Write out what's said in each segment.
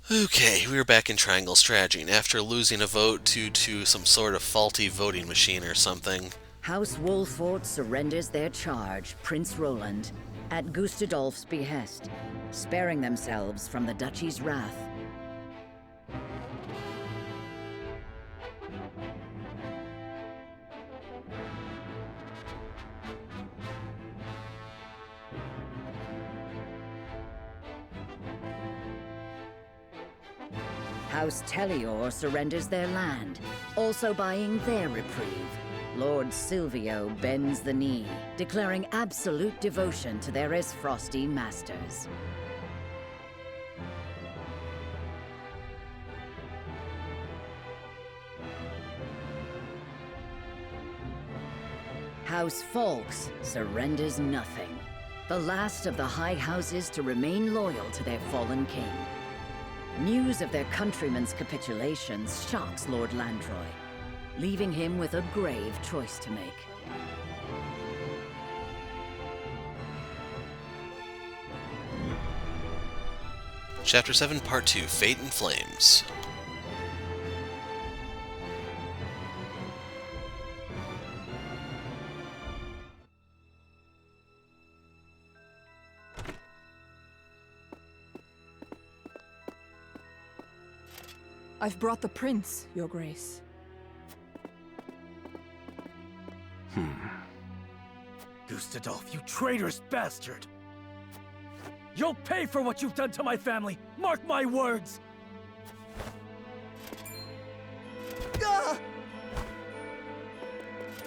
Okay, we are back in Triangle Strategy, and after losing a vote due to some sort of faulty voting machine or something. House Wolfort surrenders their charge, Prince Roland, at Gustadolf's behest, sparing themselves from the Duchy's wrath. House Tellior surrenders their land, also buying their reprieve. Lord Silvio bends the knee, declaring absolute devotion to their Isfrosty masters. House Fawkes surrenders nothing. The last of the High Houses to remain loyal to their fallen king. News of their countrymen's capitulations shocks Lord Landroi, leaving him with a grave choice to make. Chapter 7, Part 2, Fate and Flames. I've brought the prince, Your Grace. Gustadolf, you traitorous bastard! You'll pay for what you've done to my family! Mark my words!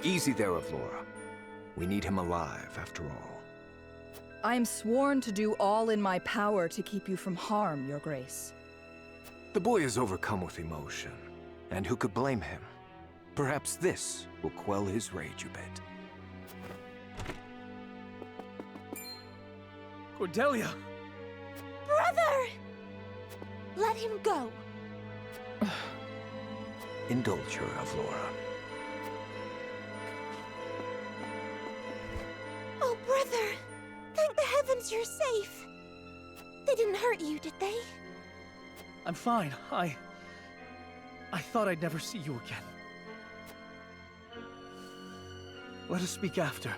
Easy there, Avlora. We need him alive, after all. I am sworn to do all in my power to keep you from harm, Your Grace. The boy is overcome with emotion, and who could blame him? Perhaps this will quell his rage a bit. Cordelia! Brother! Let him go. Indulge her, Avlora. Oh, brother! Thank the heavens you're safe. They didn't hurt you, did they? I'm fine. I thought I'd never see you again. Let us speak after.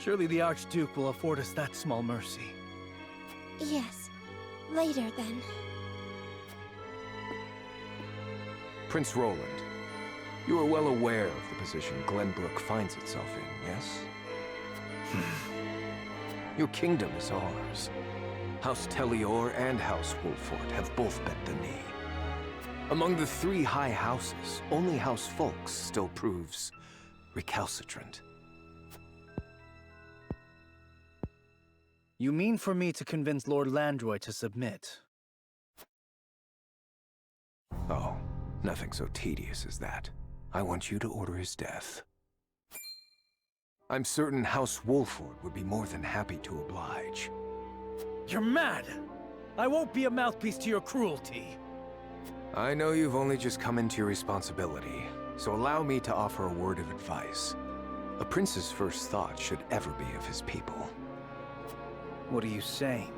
Surely the Archduke will afford us that small mercy. Yes. Later, then. Prince Roland, you are well aware of the position Glenbrook finds itself in, yes? Your kingdom is ours. House Tellior and House Wolfort have both bent the knee. Among the three high houses, only House Fawkes still proves recalcitrant. You mean for me to convince Lord Landroi to submit? Oh, nothing so tedious as that. I want you to order his death. I'm certain House Wolfort would be more than happy to oblige. You're mad! I won't be a mouthpiece to your cruelty. I know you've only just come into your responsibility, so allow me to offer a word of advice. A prince's first thought should ever be of his people. What are you saying?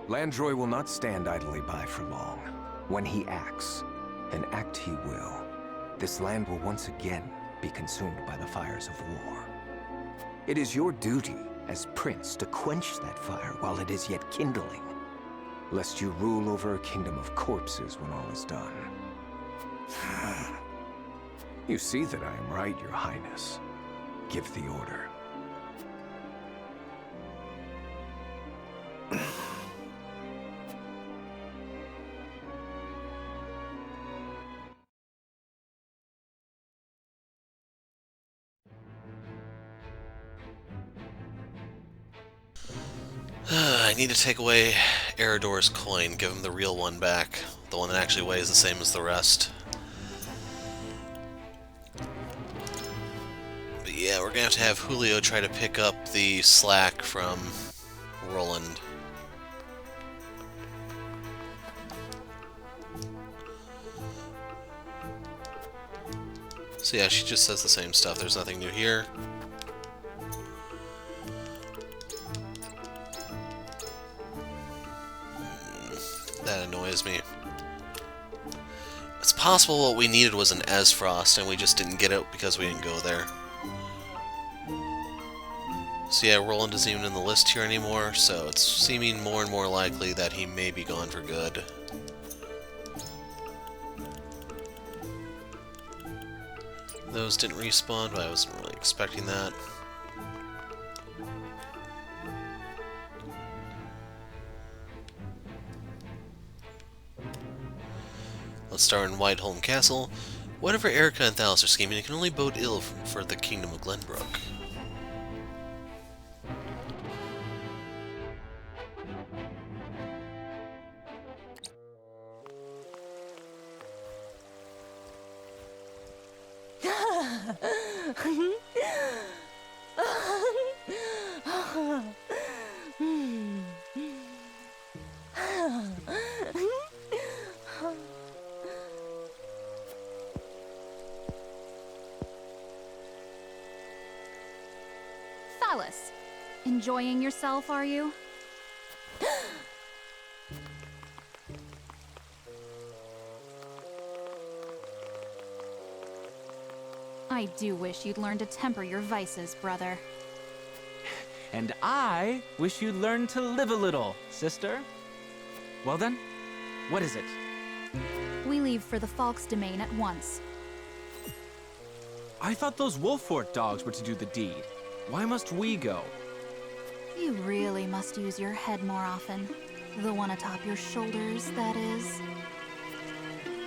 Landroi will not stand idly by for long. When he acts, and act he will, this land will once again be consumed by the fires of war. It is your duty as prince to quench that fire while it is yet kindling, lest you rule over a kingdom of corpses when all is done. You see that I am right, Your Highness. Give the order. I need to take away Eridor's coin, give him the real one back. The one that actually weighs the same as the rest. But yeah, we're gonna have to have Julio try to pick up the slack from Roland. So yeah, she just says the same stuff. There's nothing new here. That annoys me. It's possible what we needed was an Esfrost, and we just didn't get it because we didn't go there. So yeah, Roland isn't even in the list here anymore, so it's seeming more and more likely that he may be gone for good. Those didn't respawn, but I wasn't really expecting that. Let's start in Whiteholm Castle. Whatever Erica and Thalos are scheming, it can only bode ill for the Kingdom of Glenbrook. Thalos, enjoying yourself, are you? I do wish you'd learn to temper your vices, brother. And I wish you'd learn to live a little, sister. Well then, what is it? We leave for the Falk's domain at once. I thought those Wolffort dogs were to do the deed. Why must we go? You really must use your head more often. The one atop your shoulders, that is.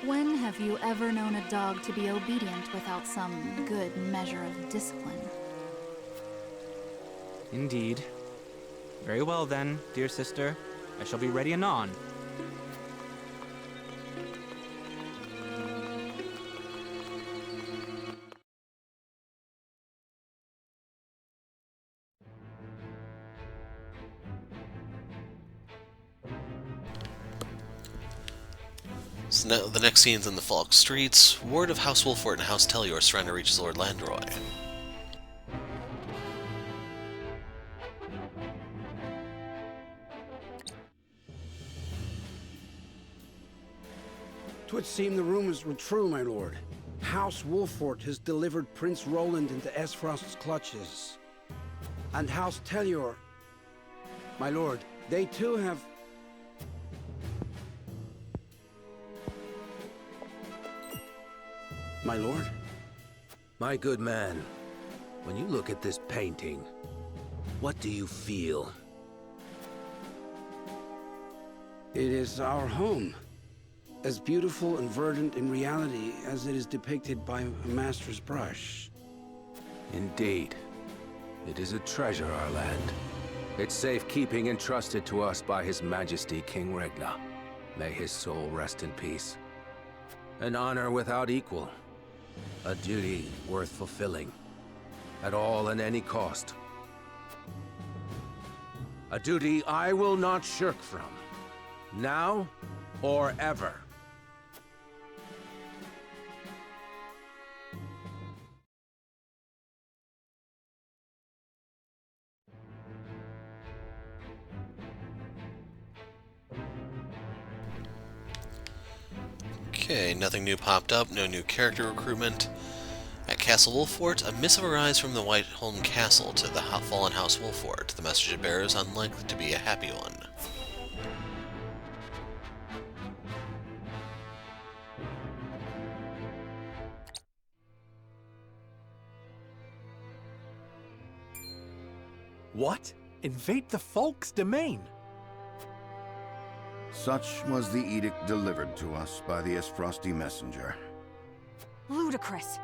When have you ever known a dog to be obedient without some good measure of discipline? Indeed. Very well then, dear sister. I shall be ready anon. So now, the next scene's in the Falk streets. Word of House Wolffort and House Tellior are trying to reach Lord Landroi. Twould seem the rumors were true, my lord. House Wolffort has delivered Prince Roland into Esfrost's clutches. And House Tellior, my lord, they too have... My lord? My good man, when you look at this painting, what do you feel? It is our home. As beautiful and verdant in reality as it is depicted by a master's brush. Indeed. It is a treasure, our land. Its safekeeping entrusted to us by His Majesty King Regna. May his soul rest in peace. An honor without equal. A duty worth fulfilling. At all and any cost. A duty I will not shirk from. Now or ever. Okay, nothing new popped up, no new character recruitment. At Castle Wolffort, a missive arrives from the Whiteholm Castle to the fallen House Wolffort. The message it bears is unlikely to be a happy one. What? Invade the Falk's domain? Such was the edict delivered to us by the Esfrosti messenger. Ludicrous.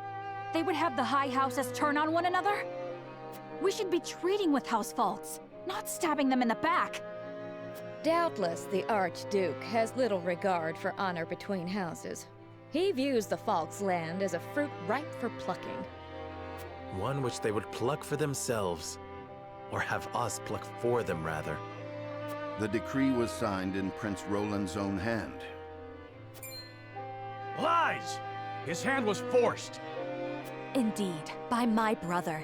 They would have the High Houses turn on one another? We should be treating with House Falks, not stabbing them in the back. Doubtless the Archduke has little regard for honor between houses. He views the Falk's land as a fruit ripe for plucking. One which they would pluck for themselves. Or have us pluck for them, rather. The decree was signed in Prince Roland's own hand. Lies! His hand was forced. Indeed, by my brother.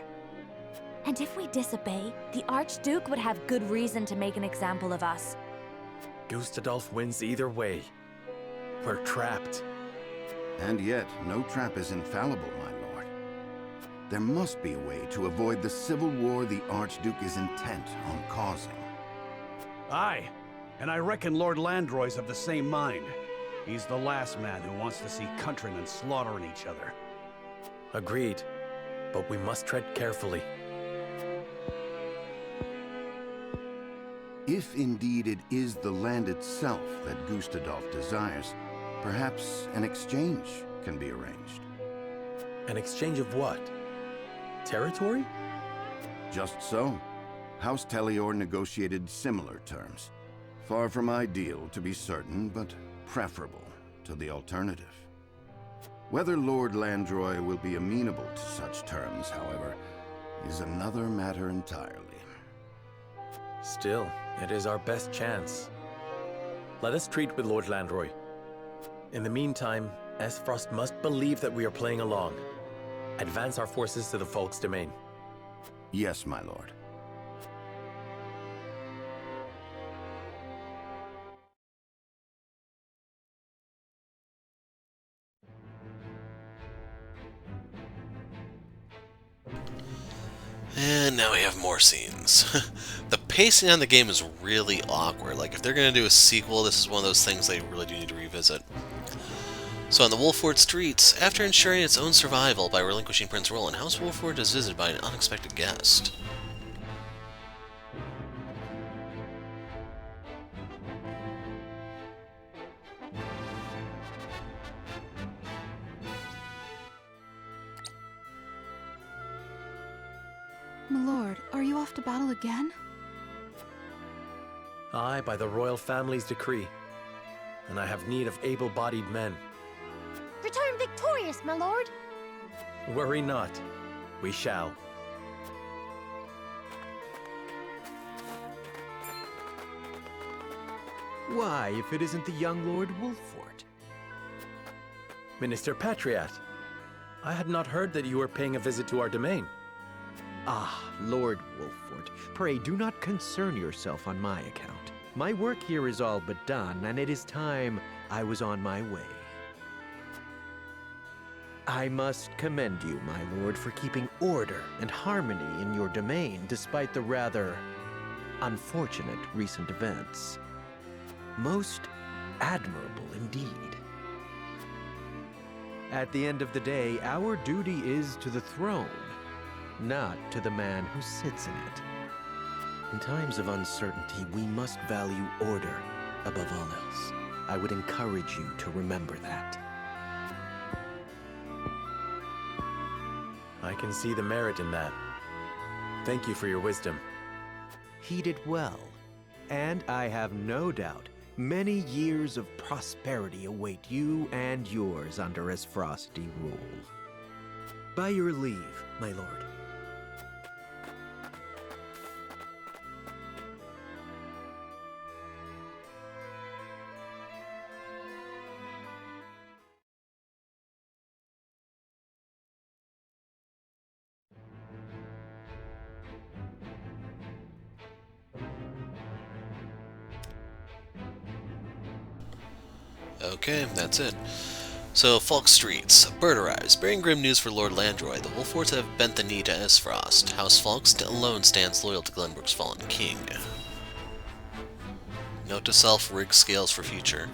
And if we disobey, the Archduke would have good reason to make an example of us. Gustadolf wins either way. We're trapped. And yet, no trap is infallible, my lord. There must be a way to avoid the civil war the Archduke is intent on causing. Aye, and I reckon Lord Landroi's of the same mind. He's the last man who wants to see countrymen slaughtering each other. Agreed, but we must tread carefully. If indeed it is the land itself that Gustadolf desires, perhaps an exchange can be arranged. An exchange of what? Territory? Just so. House Tellior negotiated similar terms. Far from ideal, to be certain, but preferable to the alternative. Whether Lord Landroi will be amenable to such terms, however, is another matter entirely. Still, it is our best chance. Let us treat with Lord Landroi. In the meantime, Esfrost must believe that we are playing along. Advance our forces to the Folk's domain. Yes, my lord. And now we have more scenes. The pacing on the game is really awkward. Like, if they're going to do a sequel, this is one of those things they really do need to revisit. So on the Wolford streets, after ensuring its own survival by relinquishing Prince Roland, House Wolford is visited by an unexpected guest. Milord, are you off to battle again? Aye, by the royal family's decree. And I have need of able-bodied men. Return victorious, my lord. Worry not. We shall. Why, if it isn't the young Lord Wolford? Minister Patriat, I had not heard that you were paying a visit to our domain. Ah, Lord Wolford, pray do not concern yourself on my account. My work here is all but done, and it is time I was on my way. I must commend you, my lord, for keeping order and harmony in your domain despite the rather unfortunate recent events. Most admirable indeed. At the end of the day, our duty is to the throne, not to the man who sits in it. In times of uncertainty, we must value order above all else. I would encourage you to remember that. I can see the merit in that. Thank you for your wisdom. Heed it well, and I have no doubt many years of prosperity await you and yours under Esfrosti rule. By your leave, my lord. Okay, that's it. So, Falk Streets. Bird arrives, bearing grim news for Lord Landroi. The Wolfords have bent the knee to Esfrost. House Falk alone stands loyal to Glenbrook's fallen king. Note to self, rig scales for future.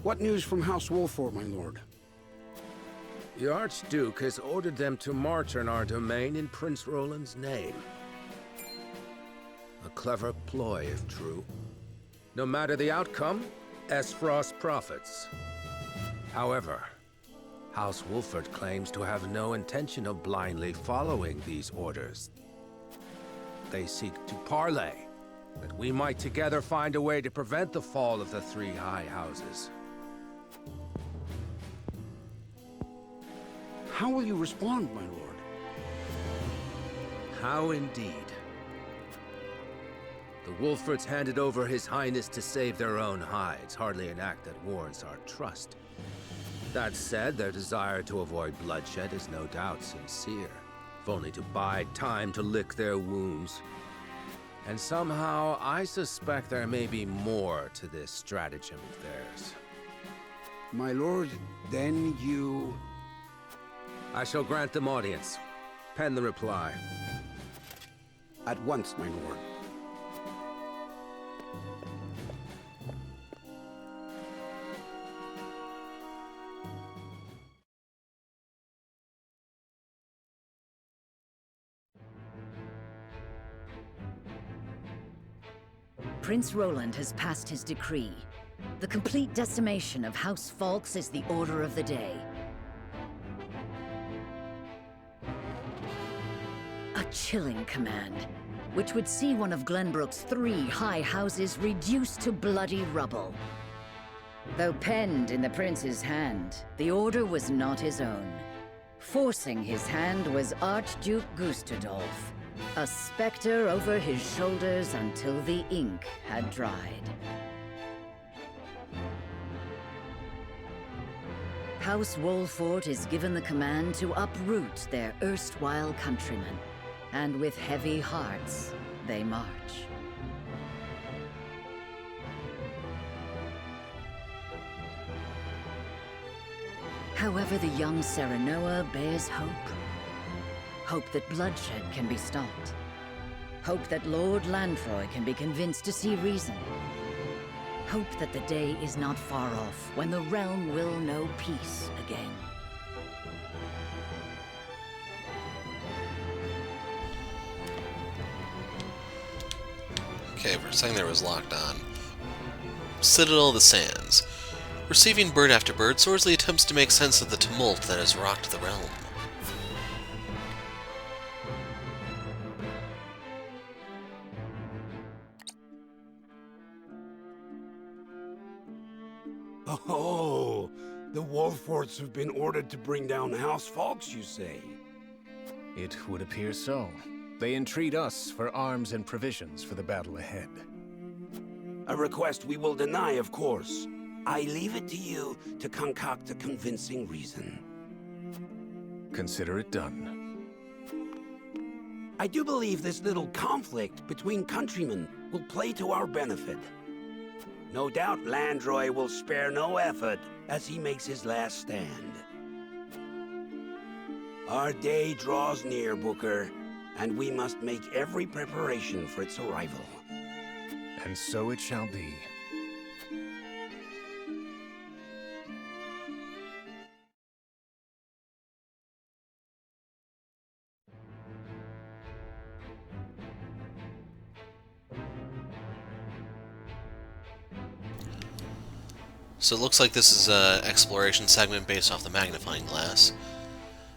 What news from House Wolford, my lord? The Archduke has ordered them to march on our domain in Prince Roland's name. A clever ploy, if true. No matter the outcome, Esfrost profits. However, House Wolford claims to have no intention of blindly following these orders. They seek to parley, that we might together find a way to prevent the fall of the three high houses. How will you respond, my lord? How indeed. The Wolfords handed over His Highness to save their own hides, hardly an act that warrants our trust. That said, their desire to avoid bloodshed is no doubt sincere. if only to bide time to lick their wounds. And somehow, I suspect there may be more to this stratagem of theirs. My lord, then you... I shall grant them audience. Pen the reply. At once, my lord. Prince Roland has passed his decree. The complete decimation of House Falks is the order of the day. A chilling command, which would see one of Glenbrook's 3 high houses reduced to bloody rubble. Though penned in the prince's hand, the order was not his own. Forcing his hand was Archduke Gustadolf, a specter over his shoulders until the ink had dried. House Wolfort is given the command to uproot their erstwhile countrymen, and with heavy hearts, they march. However, the young Serenoa bears hope. Hope that bloodshed can be stopped. Hope that Lord Landroi can be convinced to see reason. Hope that the day is not far off when the realm will know peace again. Okay, for a second there was locked on. Citadel of the Sands. Receiving bird after bird, Sworsley attempts to make sense of the tumult that has rocked the realm. Oh, the Wolforts have been ordered to bring down House Falks, you say? It would appear so. They entreat us for arms and provisions for the battle ahead. A request we will deny, of course. I leave it to you to concoct a convincing reason. Consider it done. I do believe this little conflict between countrymen will play to our benefit. No doubt Landroi will spare no effort as he makes his last stand. Our day draws near, Booker, and we must make every preparation for its arrival. And so it shall be. So it looks like this is an exploration segment based off the magnifying glass.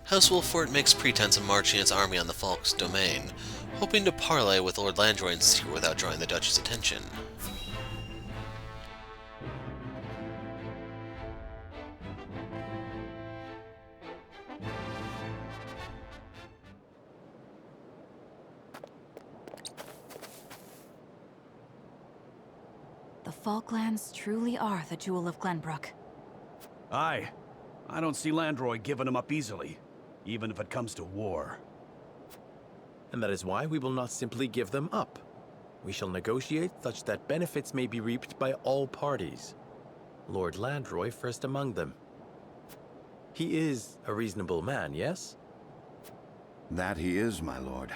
House Wolfort makes pretense of marching its army on the Falk's domain, hoping to parley with Lord Landroi in secret without drawing the Duchy's attention. The Falklands truly are the jewel of Glenbrook. Aye. I don't see Landroi giving them up easily, even if it comes to war. And that is why we will not simply give them up. We shall negotiate such that benefits may be reaped by all parties. Lord Landroi first among them. He is a reasonable man, yes? That he is, my lord.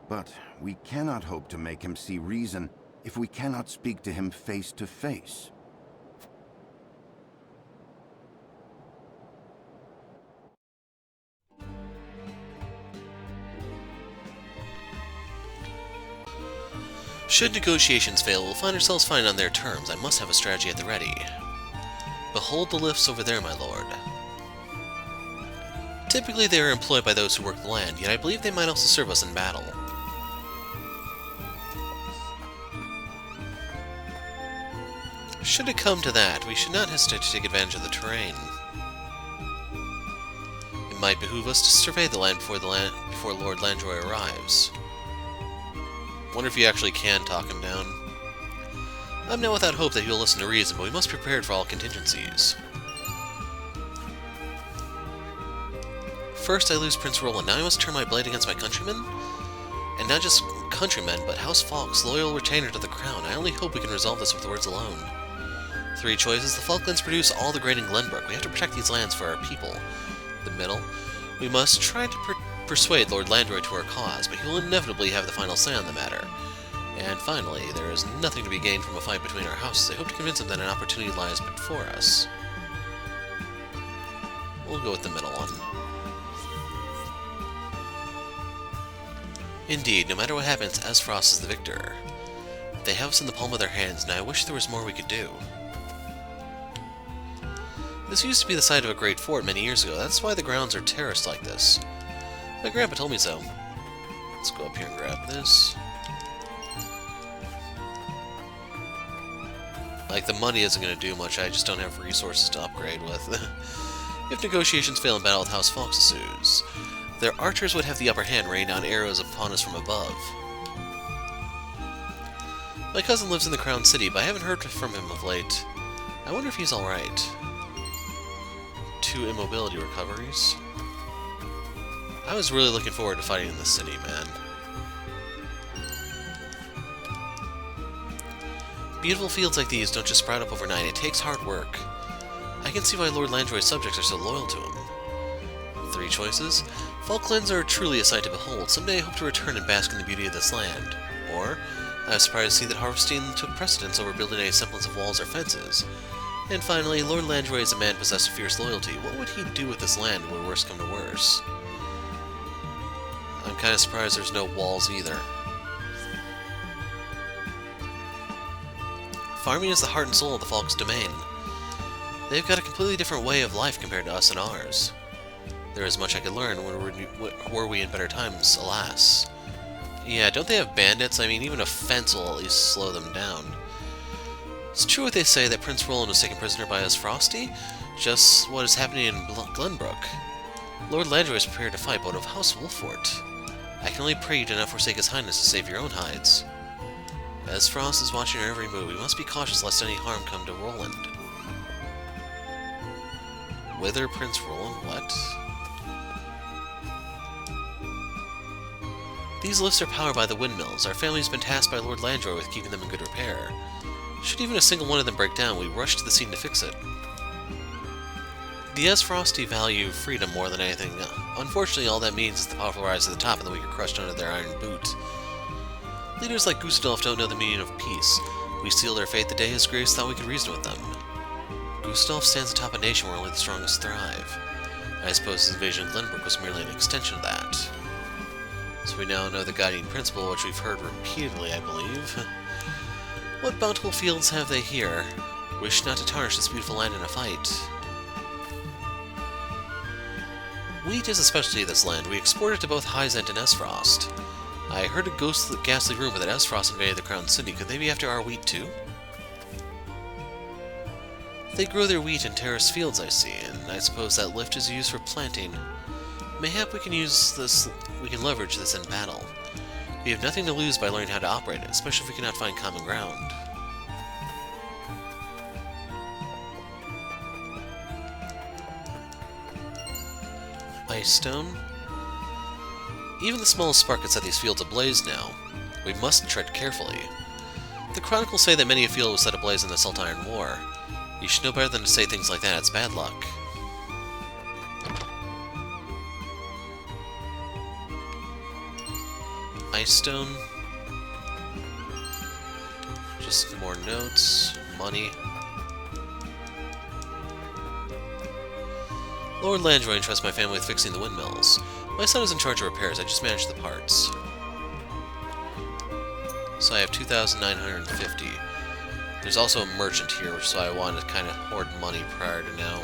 But we cannot hope to make him see reason if we cannot speak to him face to face. Should negotiations fail, we'll find ourselves fighting on their terms. I must have a strategy at the ready. Behold the lifts over there, my lord. Typically they are employed by those who work the land, yet I believe they might also serve us in battle. Should it come to that, we should not hesitate to take advantage of the terrain. It might behoove us to survey the land before Lord Landroi arrives. Wonder if you actually can talk him down. I'm not without hope that he will listen to reason, but we must be prepared for all contingencies. First I lose Prince Roland, now I must turn my blade against my countrymen? And not just countrymen, but House Falk's loyal retainer to the crown. I only hope we can resolve this with words alone. 3 choices. The Falklands produce all the grain in Glenbrook. We have to protect these lands for our people. The middle. We must try to persuade Lord Landroi to our cause, but he will inevitably have the final say on the matter. And finally, there is nothing to be gained from a fight between our houses. I hope to convince him that an opportunity lies before us. We'll go with the middle one. Indeed, no matter what happens, Esfrost is the victor. They have us in the palm of their hands, and I wish there was more we could do. This used to be the site of a great fort many years ago. That's why the grounds are terraced like this. My grandpa told me so. Let's go up here and grab this. Like, the money isn't going to do much, I just don't have resources to upgrade with. If negotiations fail in battle with House Falk ensues, their archers would have the upper hand, raining down arrows upon us from above. My cousin lives in the Crown City, but I haven't heard from him of late. I wonder if he's alright. 2 immobility recoveries. I was really looking forward to fighting in this city, man. Beautiful fields like these don't just sprout up overnight, it takes hard work. I can see why Lord Landroi's subjects are so loyal to him. 3 choices. Falklands are truly a sight to behold. Someday I hope to return and bask in the beauty of this land. Or, I was surprised to see that harvesting took precedence over building a semblance of walls or fences. And finally, Lord Landroi is a man possessed of fierce loyalty. What would he do with this land were worse come to worse? I'm kinda surprised there's no walls either. Farming is the heart and soul of the Falk's domain. They've got a completely different way of life compared to us and ours. There is much I could learn were we in better times, alas. Yeah, don't they have bandits? I mean, even a fence will at least slow them down. It's true what they say that Prince Roland was taken prisoner by Frosty? Just what is happening in Glenbrook. Lord Landroi is prepared to fight, but of House Wolffort. I can only pray you do not forsake his highness to save your own hides. As Frost is watching our every move, we must be cautious lest any harm come to Roland. Wither Prince Roland? What? These lifts are powered by the windmills. Our family's been tasked by Lord Landroi with keeping them in good repair. Should even a single one of them break down, we rush to the scene to fix it. The Frosty value freedom more than anything. Unfortunately, all that means is the powerful rise to the top and the weak are crushed under their iron boot. Leaders like Gustave don't know the meaning of peace. We seal their fate the day his grace thought we could reason with them. Gustave stands atop a nation where only the strongest thrive. I suppose his invasion of Glenbrook was merely an extension of that. So we now know the guiding principle, which we've heard repeatedly, I believe. What bountiful fields have they here? Wish not to tarnish this beautiful land in a fight. Wheat is a specialty of this land. We export it to both Hyzante and Esfrost. I heard a ghastly rumor that Esfrost invaded the Crown City. Could they be after our wheat too? They grow their wheat in terraced fields, I see, and I suppose that lift is used for planting. Mayhap we can leverage this in battle. We have nothing to lose by learning how to operate it, especially if we cannot find common ground. Ice stone. Even the smallest spark could set these fields ablaze now. We must tread carefully. The chronicles say that many a field was set ablaze in the Sultanian War. You should know better than to say things like that, it's bad luck. Ice stone. Just more notes, money. Lord Landroi entrusts my family with fixing the windmills. My son is in charge of repairs, I just manage the parts. So I have 2,950. There's also a merchant here, which is why I wanted to kind of hoard money prior to now.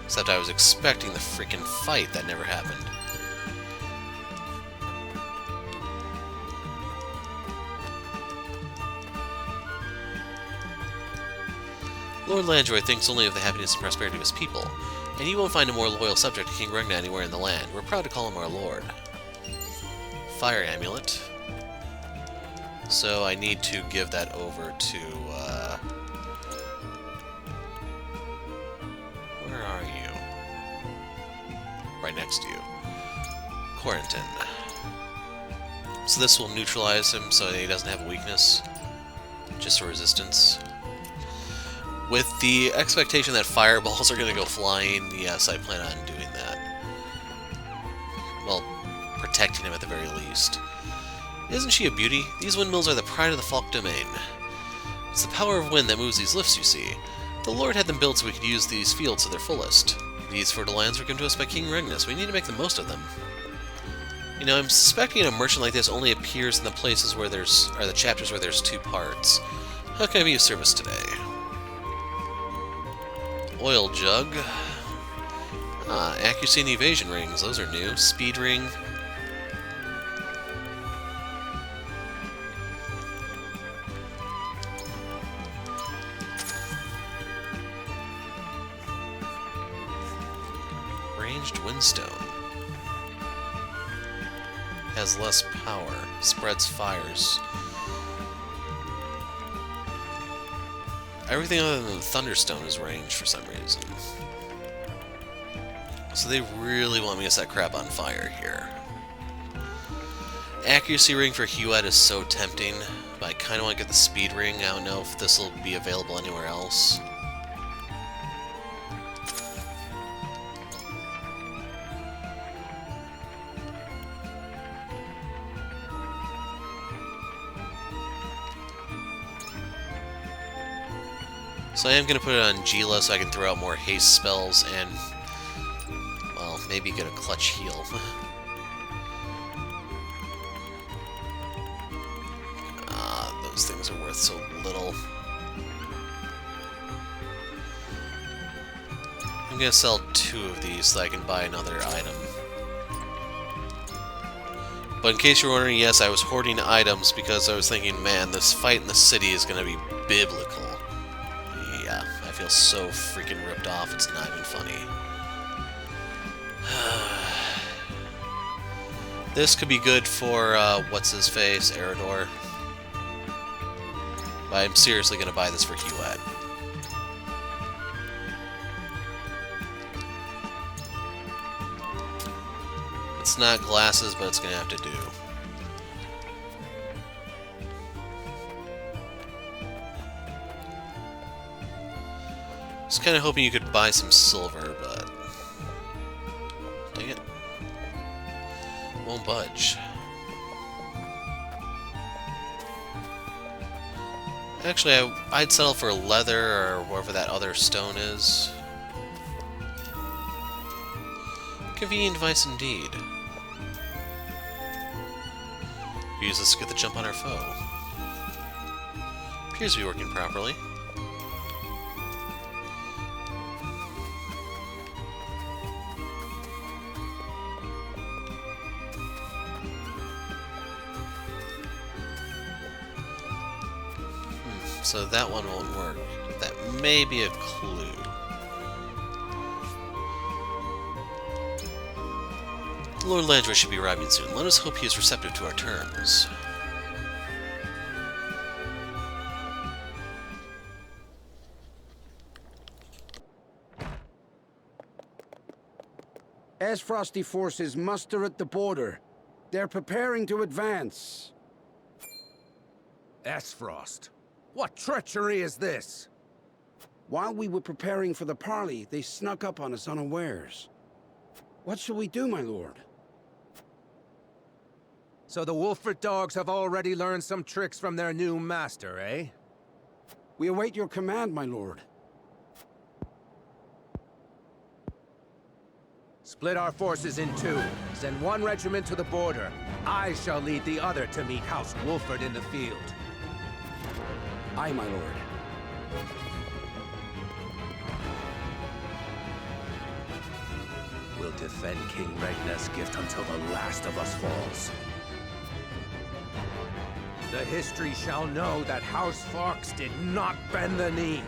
Except I was expecting the freaking fight, that never happened. Lord Landroi thinks only of the happiness and prosperity of his people, and you won't find a more loyal subject to King Regna anywhere in the land. We're proud to call him our lord. Fire amulet. So I need to give that over to, where are you? Right next to you. Quarantine. So this will neutralize him so that he doesn't have a weakness. Just a resistance. With the expectation that fireballs are going to go flying, yes, I plan on doing that. Well, protecting him at the very least. Isn't she a beauty? These windmills are the pride of the Falk domain. It's the power of wind that moves these lifts, you see. The Lord had them built so we could use these fields to their fullest. These fertile lands were given to us by King Regnus. We need to make the most of them. You know, I'm suspecting a merchant like this only appears in the places where the chapters where there's 2 parts. How can I be of service today? Oil jug. Accuracy and evasion rings. Those are new. Speed ring. Ranged windstone. Has less power. Spreads fires. Everything other than the Thunderstone is ranged for some reason. So they really want me to set crap on fire here. Accuracy ring for Huet is so tempting, but I kind of want to get the speed ring. I don't know if this will be available anywhere else. So I am going to put it on Geela so I can throw out more haste spells and, well, maybe get a clutch heal. Those things are worth so little. I'm going to sell 2 of these so I can buy another item. But in case you're wondering, yes, I was hoarding items because I was thinking, man, this fight in the city is going to be biblical. Yeah, I feel so freaking ripped off, it's not even funny. This could be good for, what's-his-face, Eridor. But I'm seriously going to buy this for Huet. It's not glasses, but it's going to have to do. I was kind of hoping you could buy some silver, but... dang it. Won't budge. Actually, I'd settle for leather or whatever that other stone is. Convenient device indeed. Use this to get the jump on our foe. Appears to be working properly. So that one won't work. That may be a clue. Lord Landroi should be arriving soon. Let us hope he is receptive to our terms. Frosty forces muster at the border. They're preparing to advance. Frost. What treachery is this? While we were preparing for the parley, they snuck up on us unawares. What shall we do, my lord? So the Wolford dogs have already learned some tricks from their new master, eh? We await your command, my lord. Split our forces in 2. Send 1 regiment to the border. I shall lead the other to meet House Wolford in the field. Aye, my lord. We'll defend King Regnus' gift until the last of us falls. The history shall know that House Fox did not bend the knee.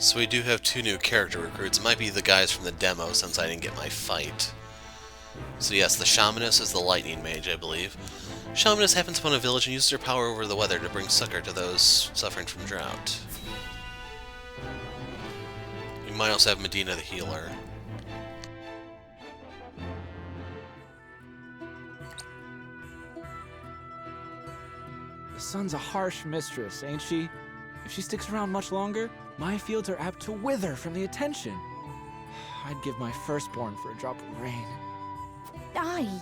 So we do have 2 new character recruits. It might be the guys from the demo since I didn't get my fight. So yes, the Shamaness is the lightning mage, I believe. Shamaness happens upon a village and uses her power over the weather to bring succor to those suffering from drought. You might also have Medina the healer. The sun's a harsh mistress, ain't she? If she sticks around much longer, my fields are apt to wither from the attention. I'd give my firstborn for a drop of rain. Aye.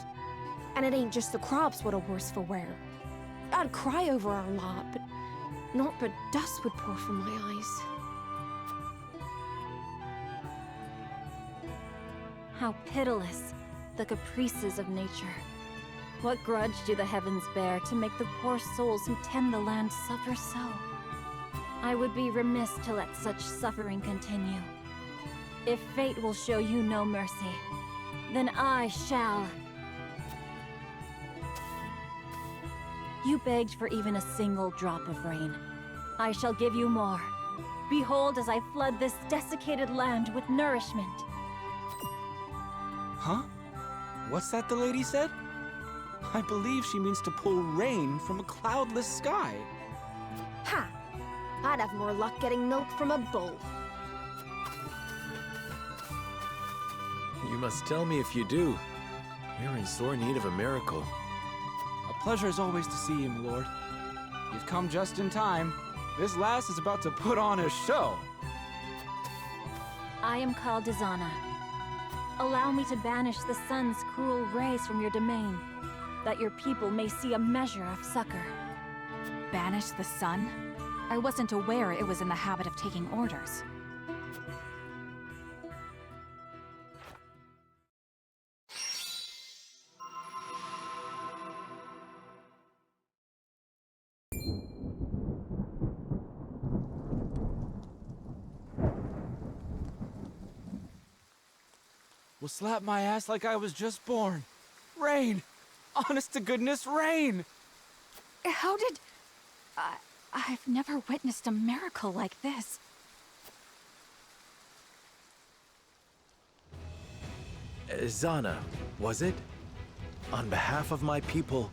And it ain't just the crops what are worse for wear. I'd cry over our lot, but naught but dust would pour from my eyes. How pitiless, the caprices of nature. What grudge do the heavens bear to make the poor souls who tend the land suffer so? I would be remiss to let such suffering continue. If fate will show you no mercy, then I shall. You begged for even a single drop of rain. I shall give you more. Behold as I flood this desiccated land with nourishment. Huh? What's that the lady said? I believe she means to pull rain from a cloudless sky. Ha! I'd have more luck getting milk from a bull. You must tell me if you do. We're in sore need of a miracle. A pleasure as always to see you, my lord. You've come just in time. This lass is about to put on a show. I am called Hyzante. Allow me to banish the sun's cruel rays from your domain, that your people may see a measure of succor. Banish the sun? I wasn't aware it was in the habit of taking orders. Will slap my ass like I was just born. Rain! Honest to goodness, rain! How did... I've never witnessed a miracle like this. Zana, was it? On behalf of my people,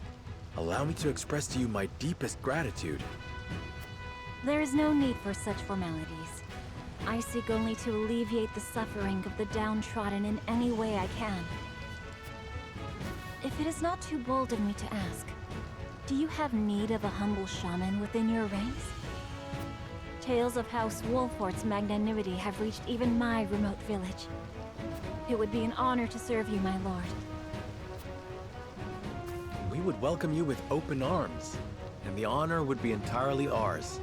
allow me to express to you my deepest gratitude. There is no need for such formalities. I seek only to alleviate the suffering of the downtrodden in any way I can. If it is not too bold of me to ask, do you have need of a humble shaman within your ranks? Tales of House Wolfort's magnanimity have reached even my remote village. It would be an honor to serve you, my lord. We would welcome you with open arms, and the honor would be entirely ours.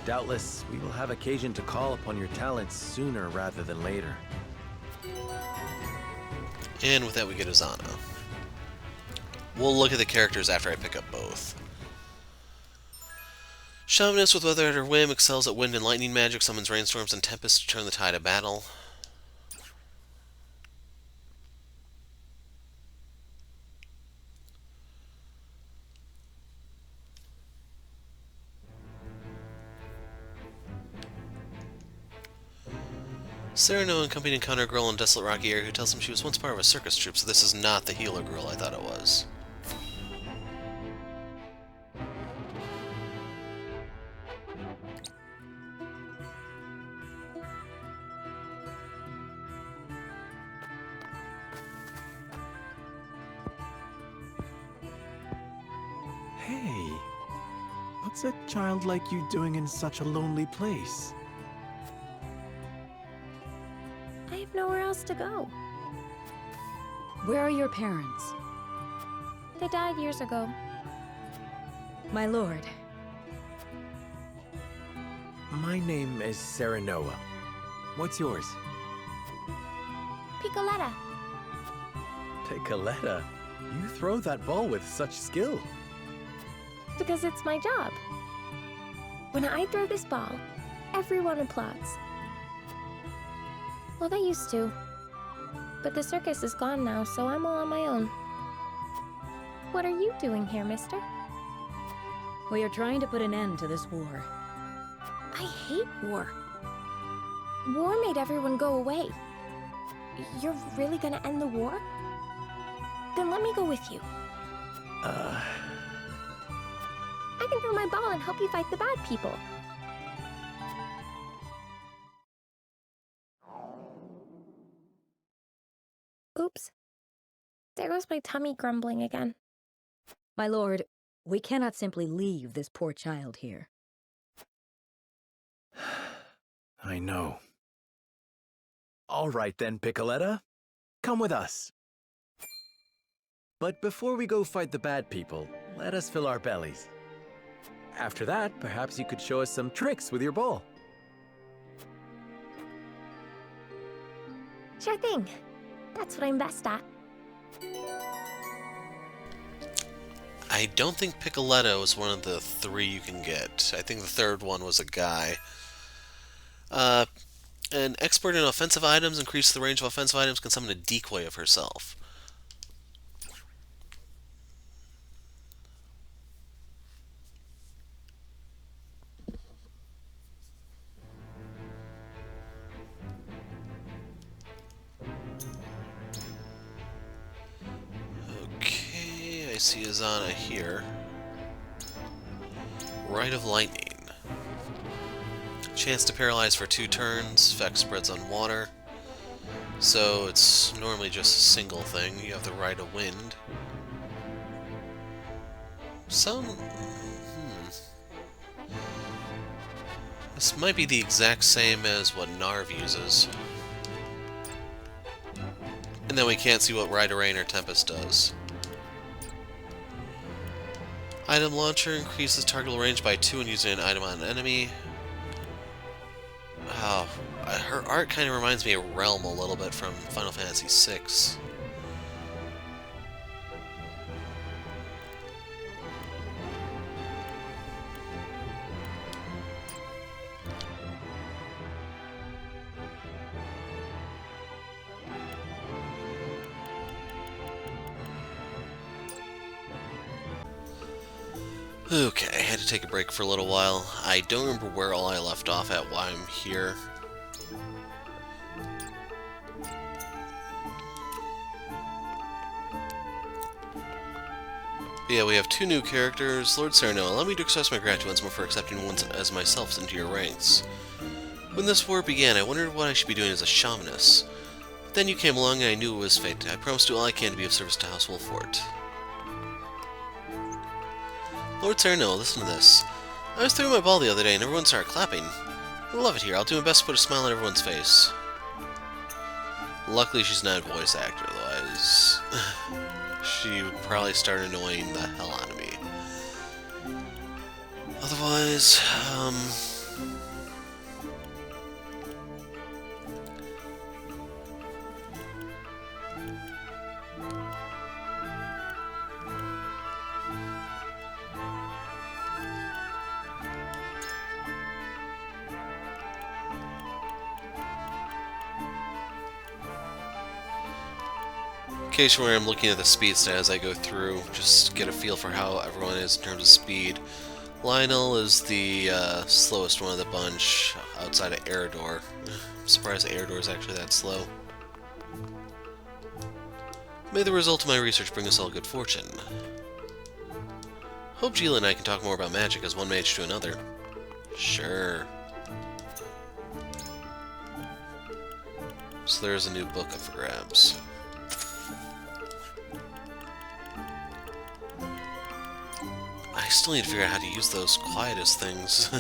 Doubtless, we will have occasion to call upon your talents sooner rather than later. And with that we get Hyzante. We'll look at the characters after I pick up both. Shamaness with weather at her whim excels at wind and lightning magic, summons rainstorms and tempests to turn the tide of battle. Cyrano and company encounter a girl in a desolate rocky area who tells them she was once part of a circus troupe, so this is not the healer girl I thought it was. Hey, what's a child like you doing in such a lonely place? I have nowhere else to go. Where are your parents? They died years ago. My lord. My name is Serenoa. What's yours? Picoletta. Picoletta? You throw that ball with such skill. Because it's my job. When I throw this ball, everyone applauds. Well, they used to. But the circus is gone now, so I'm all on my own. What are you doing here, mister? We are trying to put an end to this war. I hate war. war made everyone go away. You're really gonna end the war? Then let me go with you. I can throw my ball and help you fight the bad people. Oops. There goes my tummy grumbling again. My lord, we cannot simply leave this poor child here. I know. All right then, Piccoletta. Come with us. But before we go fight the bad people, let us fill our bellies. After that, perhaps you could show us some tricks with your ball. Sure thing. That's what I'm best at. I don't think Piccoletta was one of the 3 you can get. I think the third one was a guy. An expert in offensive items increases the range of offensive items, can summon a decoy of herself. Okay, I see Hyzante here. Rite of Lightning. Chance to paralyze for 2 turns, effect spreads on water. So it's normally just a single thing. You have the Rite of Wind. This might be the exact same as what Narv uses. And then we can't see what Rite of Rain or Tempest does. Item Launcher increases target range by 2 when using an item on an enemy. Oh, her art kind of reminds me of Realm a little bit from Final Fantasy VI. Okay, I had to take a break for a little while. I don't remember where all I left off at while I'm here. But yeah, we have 2 new characters. Lord Sereno, allow me to express my gratitude once more for accepting one as myself into your ranks. When this war began, I wondered what I should be doing as a shamaness. But then you came along and I knew it was fate. I promised to do all I can to be of service to House Wolfort. Lord Sereno, listen to this. I was throwing my ball the other day and everyone started clapping. I love it here. I'll do my best to put a smile on everyone's face. Luckily, she's not a voice actor, otherwise she would probably start annoying the hell out of me. Otherwise, occasionally I'm looking at the speed stat as I go through, just to get a feel for how everyone is in terms of speed. Lionel is the slowest one of the bunch, outside of Eredor. I'm surprised that Eredor is actually that slow. May the result of my research bring us all good fortune. Hope Geela and I can talk more about magic as one mage to another. Sure. So there's a new book up for grabs. I still need to figure out how to use those quietest things.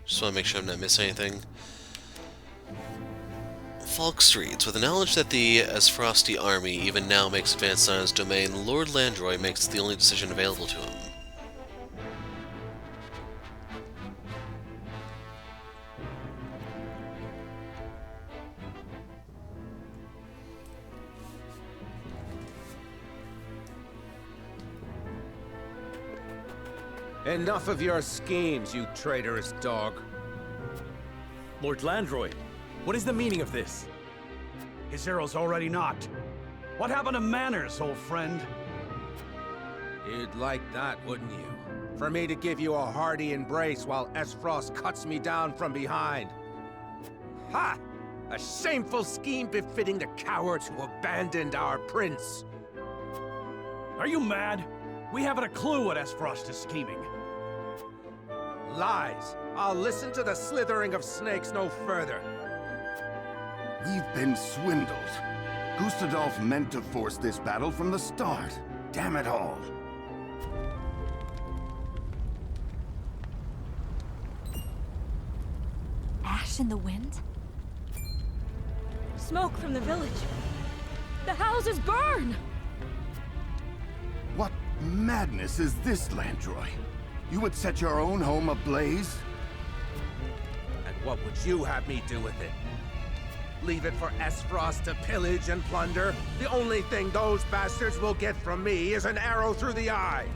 Just want to make sure I'm not missing anything. Falk Streets. With the knowledge that the Asfrosti army even now makes advances on his domain, Lord Landroi makes the only decision available to him. Enough of your schemes, you traitorous dog. Lord Landroi, what is the meaning of this? His arrow's already knocked. What happened to manners, old friend? You'd like that, wouldn't you? For me to give you a hearty embrace while Esfrost cuts me down from behind. Ha! A shameful scheme befitting the cowards who abandoned our prince. Are you mad? We haven't a clue what Esfrost is scheming. Lies. I'll listen to the slithering of snakes no further. We've been swindled. Gustadolf meant to force this battle from the start. Damn it all. Ash in the wind? Smoke from the village. The houses burn! What madness is this, Landroi? You would set your own home ablaze? And what would you have me do with it? Leave it for Esfrost to pillage and plunder? The only thing those bastards will get from me is an arrow through the eye.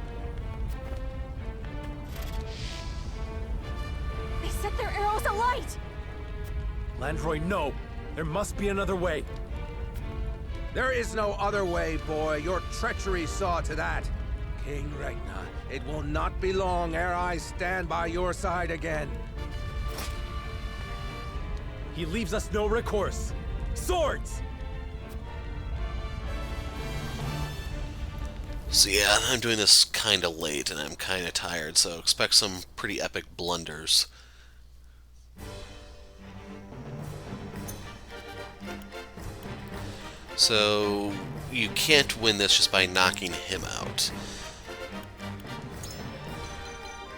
They set their arrows alight! Landroi, no! There must be another way. There is no other way, boy. Your treachery saw to that. King Regna, it will not be long ere I stand by your side again. He leaves us no recourse. Swords! So yeah, I'm doing this kinda late and I'm kinda tired, so expect some pretty epic blunders. So you can't win this just by knocking him out.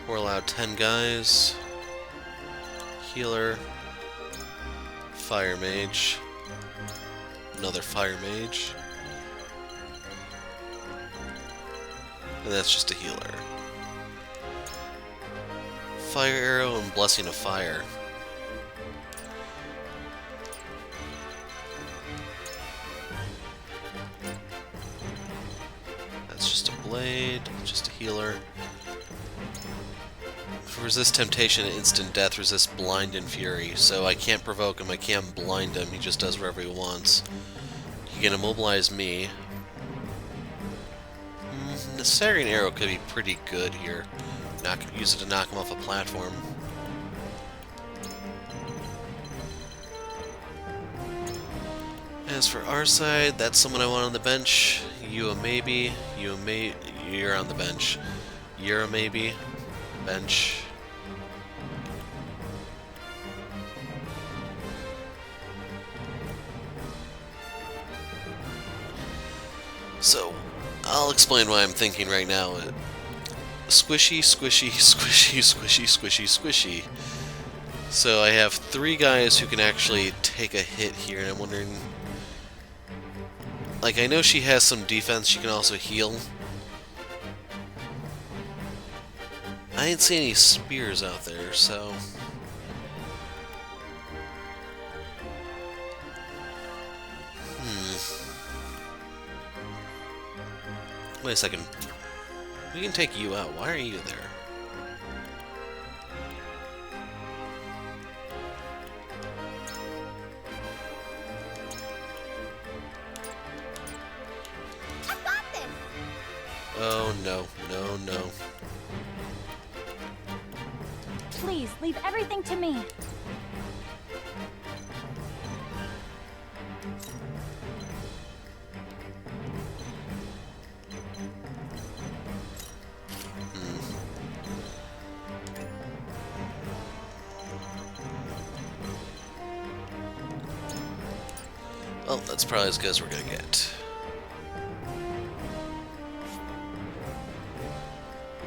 We're allowed 10 guys. Healer. Fire mage. Another fire mage. And that's just a healer. Fire arrow and blessing of fire. That's just a blade, just a healer. Resist temptation and instant death, resist blind and fury. So I can't provoke him, I can't blind him, he just does whatever he wants. He can immobilize me. The Saurian arrow could be pretty good here. Use it to knock him off a platform. As for our side, that's someone I want on the bench. You a maybe. You're on the bench. You're a maybe. Bench. So, I'll explain why I'm thinking right now. Squishy, squishy, squishy, squishy, squishy, squishy. So I have 3 guys who can actually take a hit here, and I'm wondering... Like, I know she has some defense, she can also heal. I didn't see any spears out there, so... Wait a second. We can take you out. Why are you there? I've got this! Oh no, no, no. Please, leave everything to me. Well, that's probably as good as we're gonna get.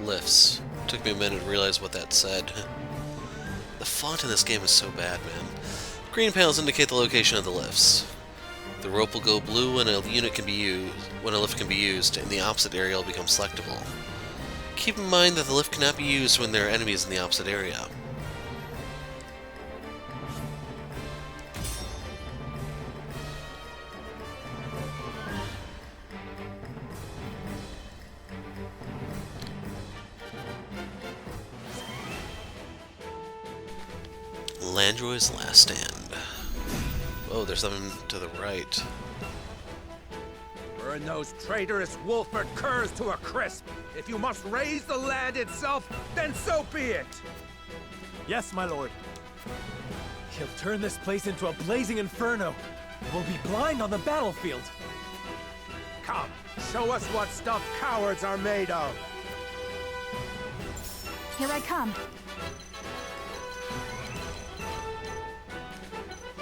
Lifts. Took me a minute to realize what that said. The font in this game is so bad, man. Green panels indicate the location of the lifts. The rope will go blue when a unit can be used, when a lift can be used, and the opposite area will become selectable. Keep in mind that the lift cannot be used when there are enemies in the opposite area. Landroi's last stand. Oh, there's something to the right. Burn those traitorous Wolford curs to a crisp! If you must raise the land itself, then so be it! Yes, my lord. He'll turn this place into a blazing inferno. We'll be blind on the battlefield. Come, show us what stuff cowards are made of! Here I come.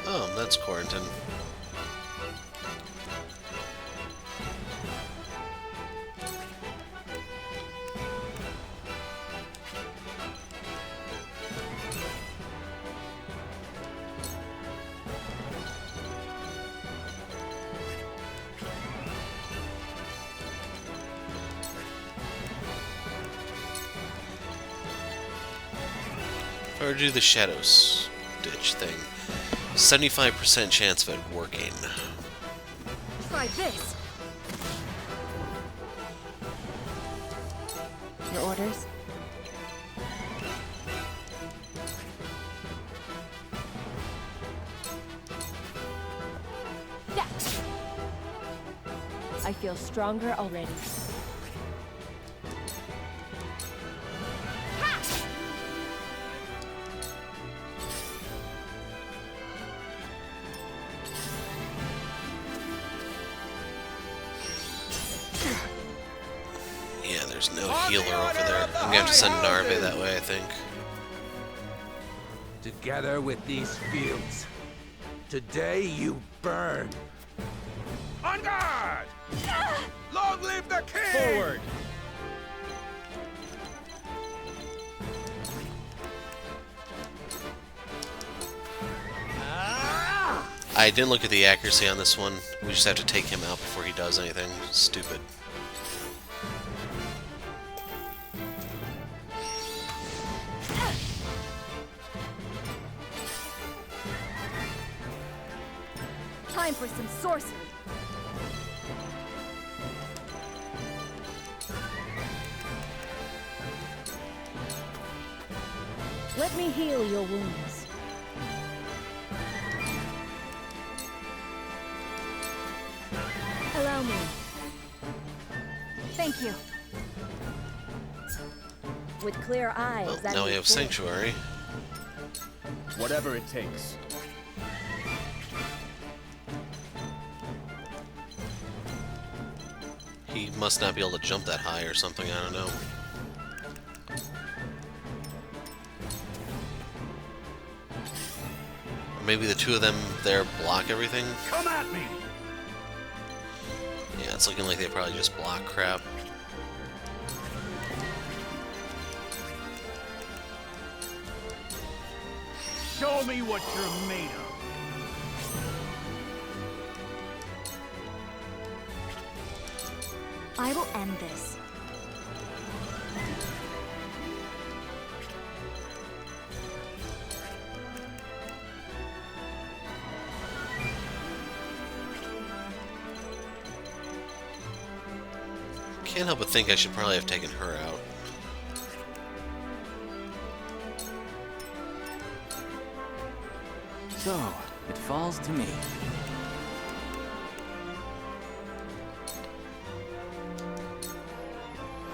Oh, that's Quarantine. Or do the Shadow Stitch thing. 75% chance of it working. Try this. Your orders? Yeah. I feel stronger already. Yeah, there's no healer over there. I'm gonna have to send Narve that way, I think. Together with these fields, today you burn. On guard! Long live the king! Forward! I didn't look at the accuracy on this one. We just have to take him out before he does anything stupid. Time for some sorcery. Let me heal your wounds. Allow me. Thank you. With clear eyes, Well, that now we is have good. Sanctuary. Whatever it takes. He must not be able to jump that high or something, I don't know. Or maybe the two of them there block everything? Come at me! Yeah, it's looking like they probably just block crap. Show me what you're made of. I will end this. Can't help but think I should probably have taken her out. So, it falls to me.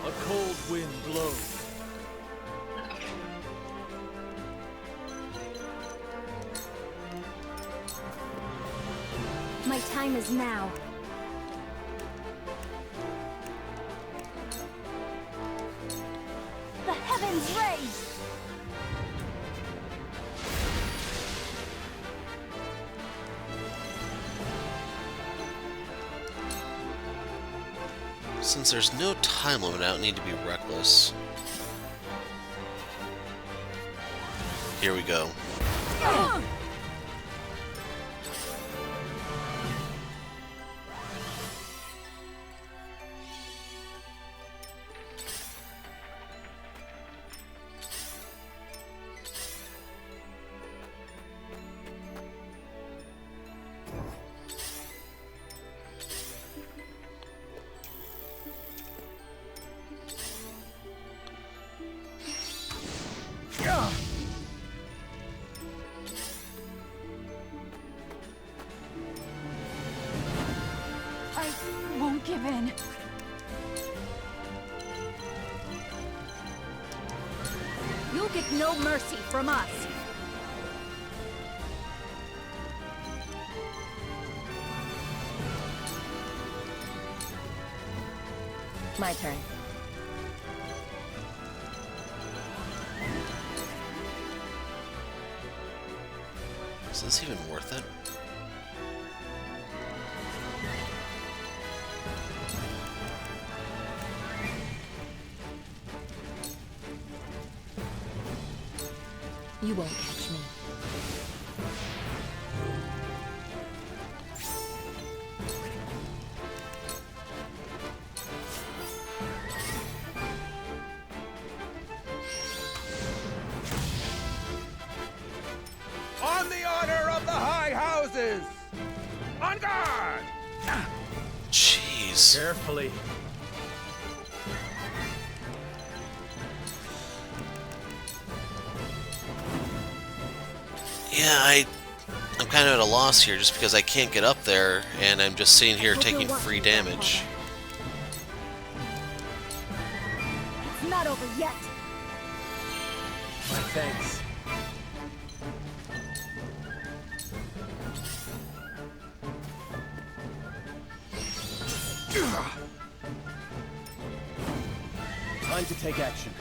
A cold wind blows. My time is now. The heavens raise! Since there's no time limit, I don't need to be reckless. Here we go. give in. You'll get no mercy from us. My turn. Is this even worth it? You won't catch me. On the honor of the High Houses! On guard! Jeez. Carefully. Yeah, I'm kind of at a loss here just because I can't get up there and I'm just sitting here taking free damage. It's not over yet. My thanks. Time to take action.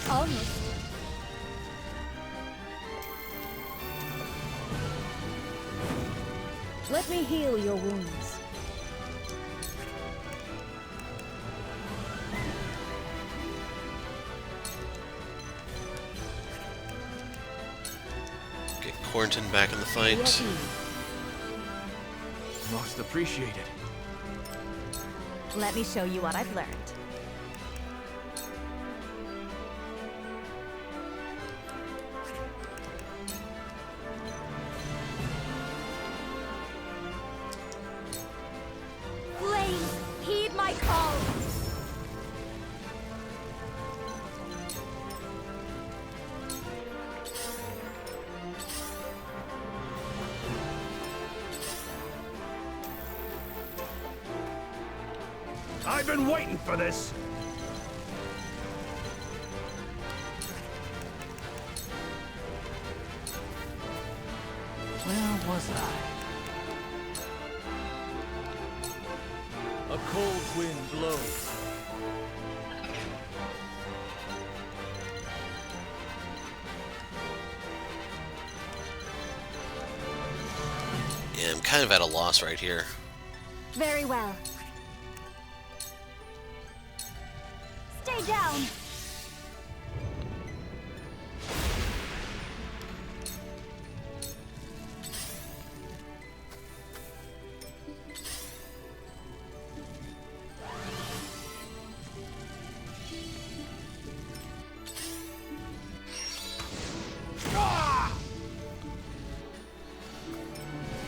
Almost. Let me heal your wounds. Get Quarantin back in the fight. Most appreciated. Let me show you what I've learned. Please, heed my call. I've been waiting for this! Where was I? A cold wind blows. Yeah, I'm kind of at a loss right here. Very well. Stay down.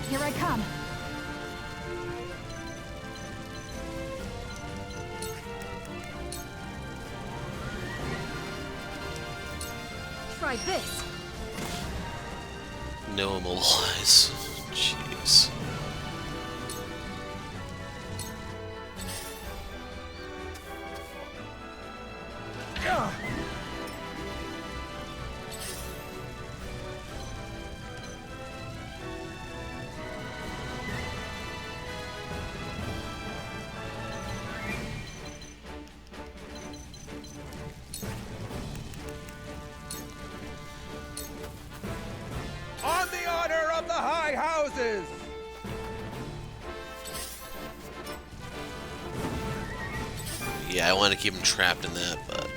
Here I come. Try this. No immobilize. Jeez. On the honor of the High Houses! Yeah, I want to keep him trapped in that, but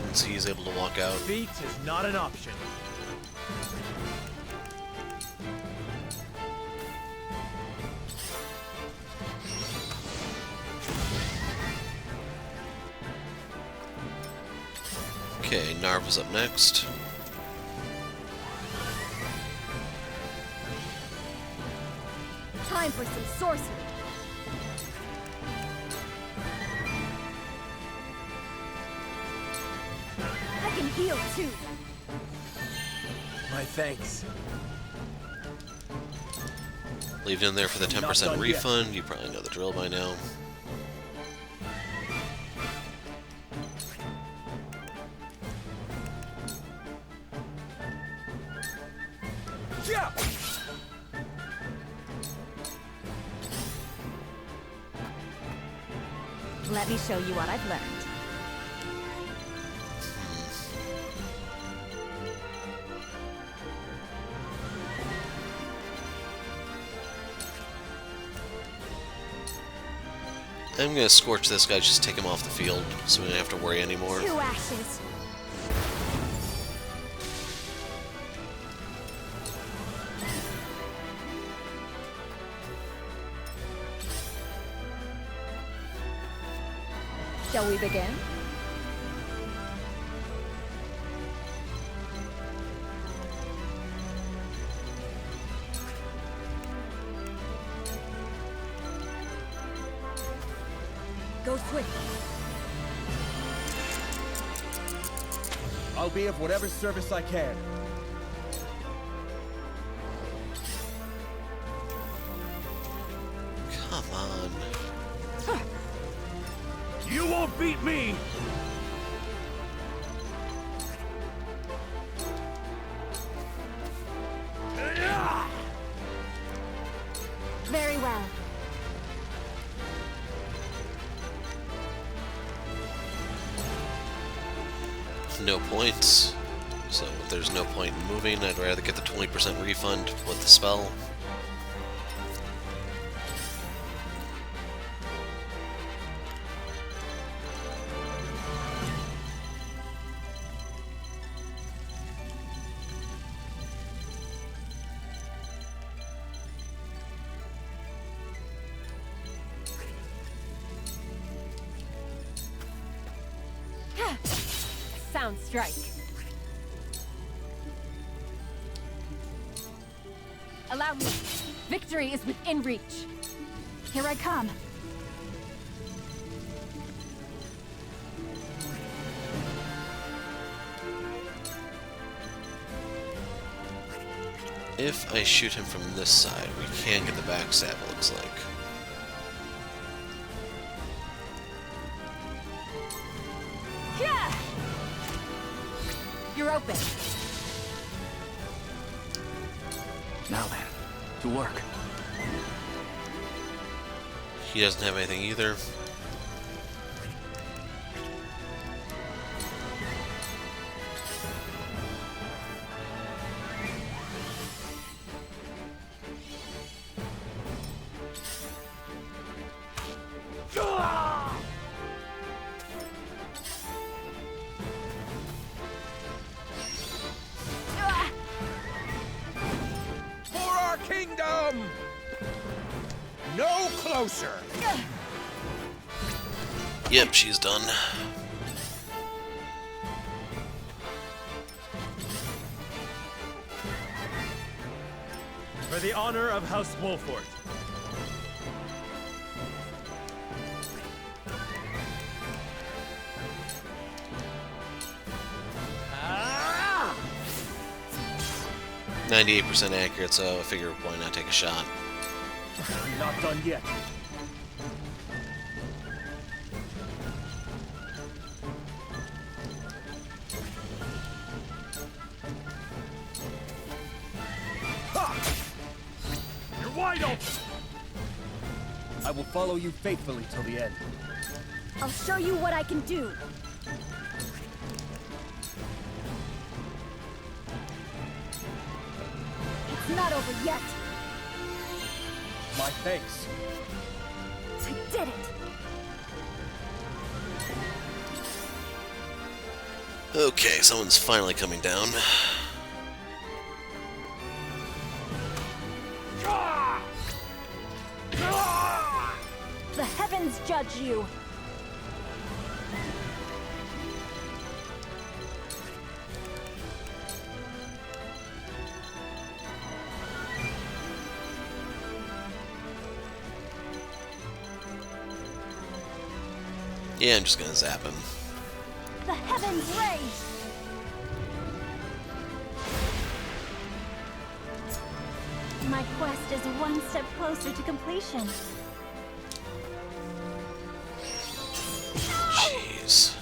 once he's able to walk out. Defeat is not an option. Okay, Narva's up next. Time for some sorcery. I can heal too. My thanks. Leave it in there for the 10% refund. You probably know the drill by now. Let me show you what I've learned. I'm gonna scorch this guy, just take him off the field, so we don't have to worry anymore. 2 ashes. Shall we begin? Go swift. I'll be of whatever service I can. Come on. You won't beat me! Very well. No points. So if there's no point in moving, I'd rather get the 20% refund with the spell. Sound strike. Allow me. Victory is within reach. Here I come. If I shoot him from this side, we can get the backstab, it looks like. Yeah! You're open. Now then, to work. He doesn't have anything either. For our kingdom! No closer! Yep, she's done. For the honor of House Wolfort. Ah! 98% accurate, so I figure why not take a shot. Not done yet. You're wide open! I will follow you faithfully till the end. I'll show you what I can do. It's not over yet. My thanks. I did it. Okay, someone's finally coming down. The heavens judge you. Yeah, I'm just gonna zap him. The heavens rage! My quest is one step closer to completion. Jeez.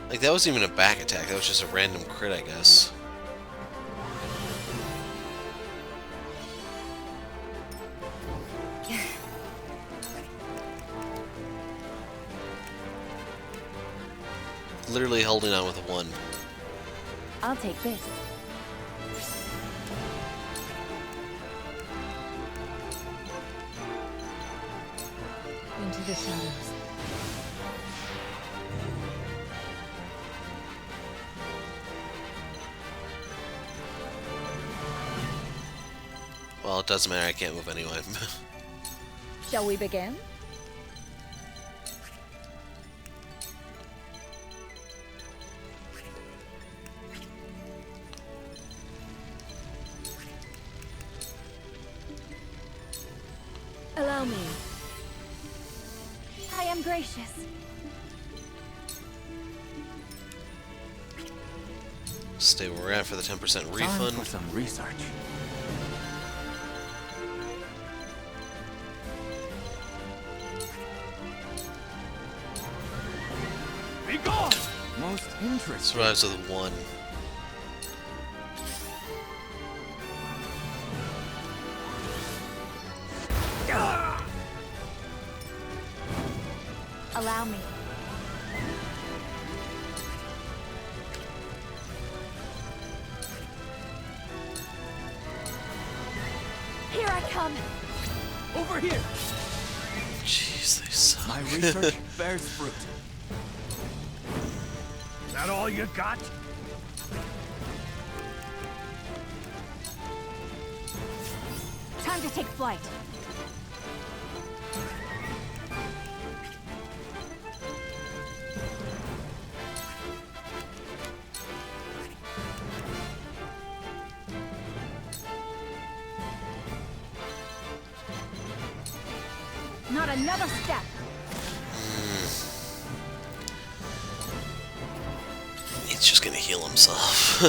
Like, that wasn't even a back attack, that was just a random crit, I guess. Literally holding on with a 1. I'll take this. Into the shadows. Well, it doesn't matter, I can't move anyway. Shall we begin? Allow me. I am gracious. Stay where we're at for the 10% refund. Time for some research. Be gone! Most interesting. Survives with a 1. Allow me. Here I come. Over here! Jeez, they suck. My research bears fruit. Is that all you got? Time to take flight. Not another step. He's just gonna heal himself.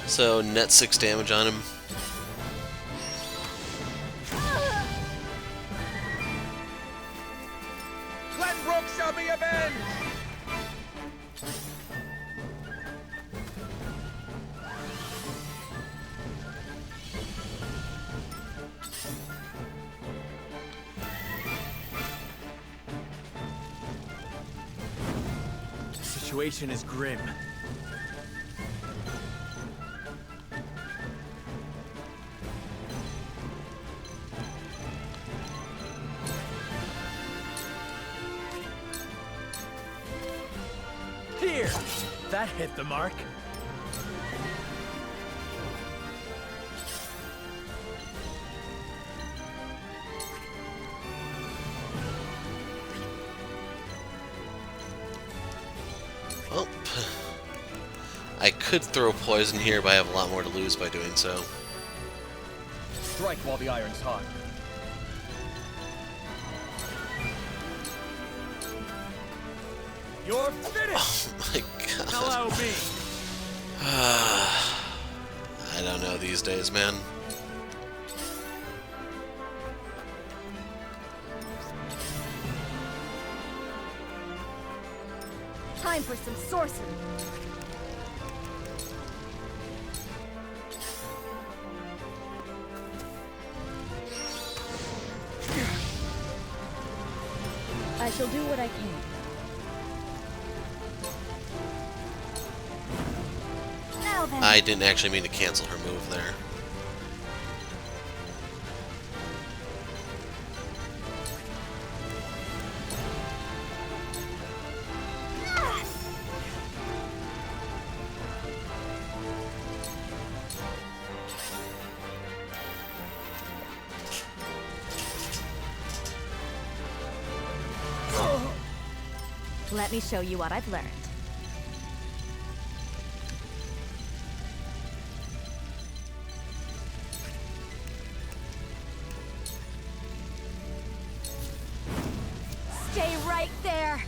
So, net 6 damage on him. Glenbrook shall be avenged! The situation is grim. Here! That hit the mark. Well, I could throw poison here, but I have a lot more to lose by doing so. Strike while the iron's hot. You're finished! Oh my god. Allow me! I don't know these days, man. Time for some sorcery. I shall do what I can. Now then. I didn't actually mean to cancel her move there. Let me show you what I've learned. right there.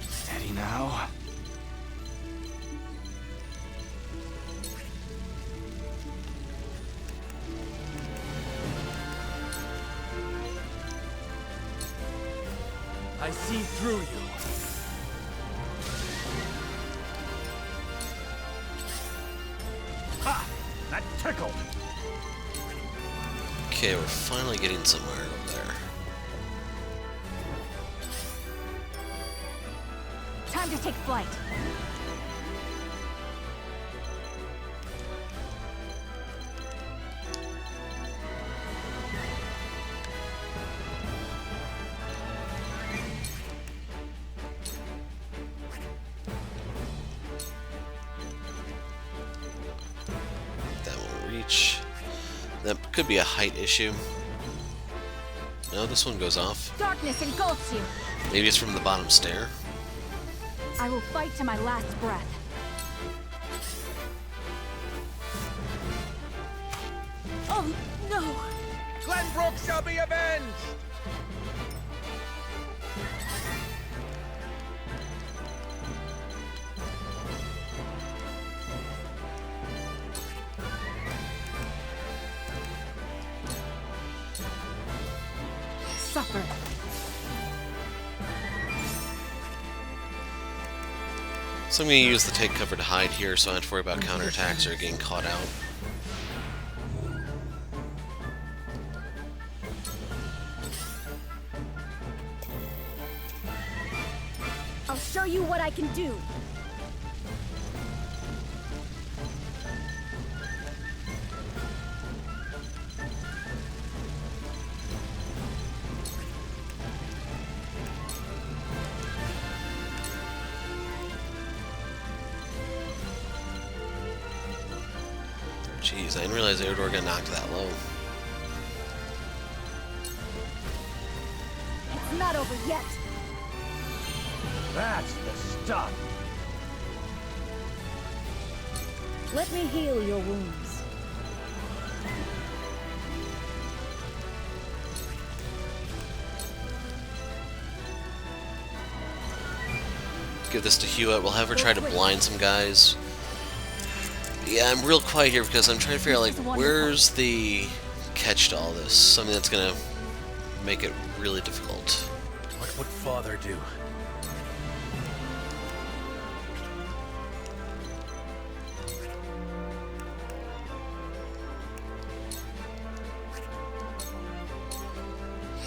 Steady now. I see through you. Ha! That tickled! Okay, we're finally getting somewhere over there. Time to take flight. That won't reach. That could be a height issue. No, this one goes off. Darkness engulfs you. Maybe it's from the bottom stair. I will fight to my last breath. Oh, no! Glenbrook shall be avenged! Suffer. So I'm going to use the take cover to hide here so I don't have to worry about counterattacks or getting caught out. I'll show you what I can do. Jeez, I didn't realize they were going to knock that low. It's not over yet. That's the stuff. Let me heal your wounds. Give this to Hewitt. We'll have her try to blind some guys. Yeah, I'm real quiet here because I'm trying to figure out, like, where's the catch to all this? Something that's gonna make it really difficult. What would Father do?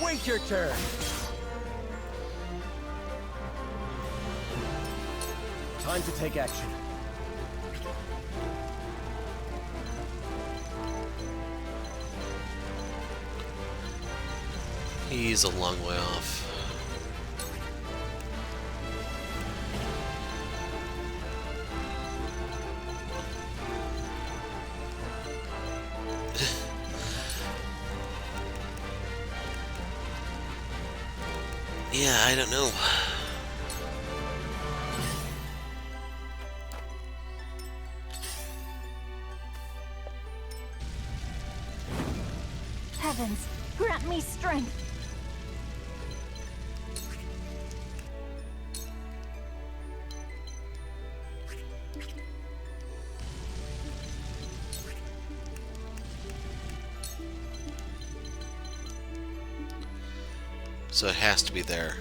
Wait your turn! Time to take action. He's a long way off. Yeah, I don't know. Heavens, grant me strength. So it has to be there.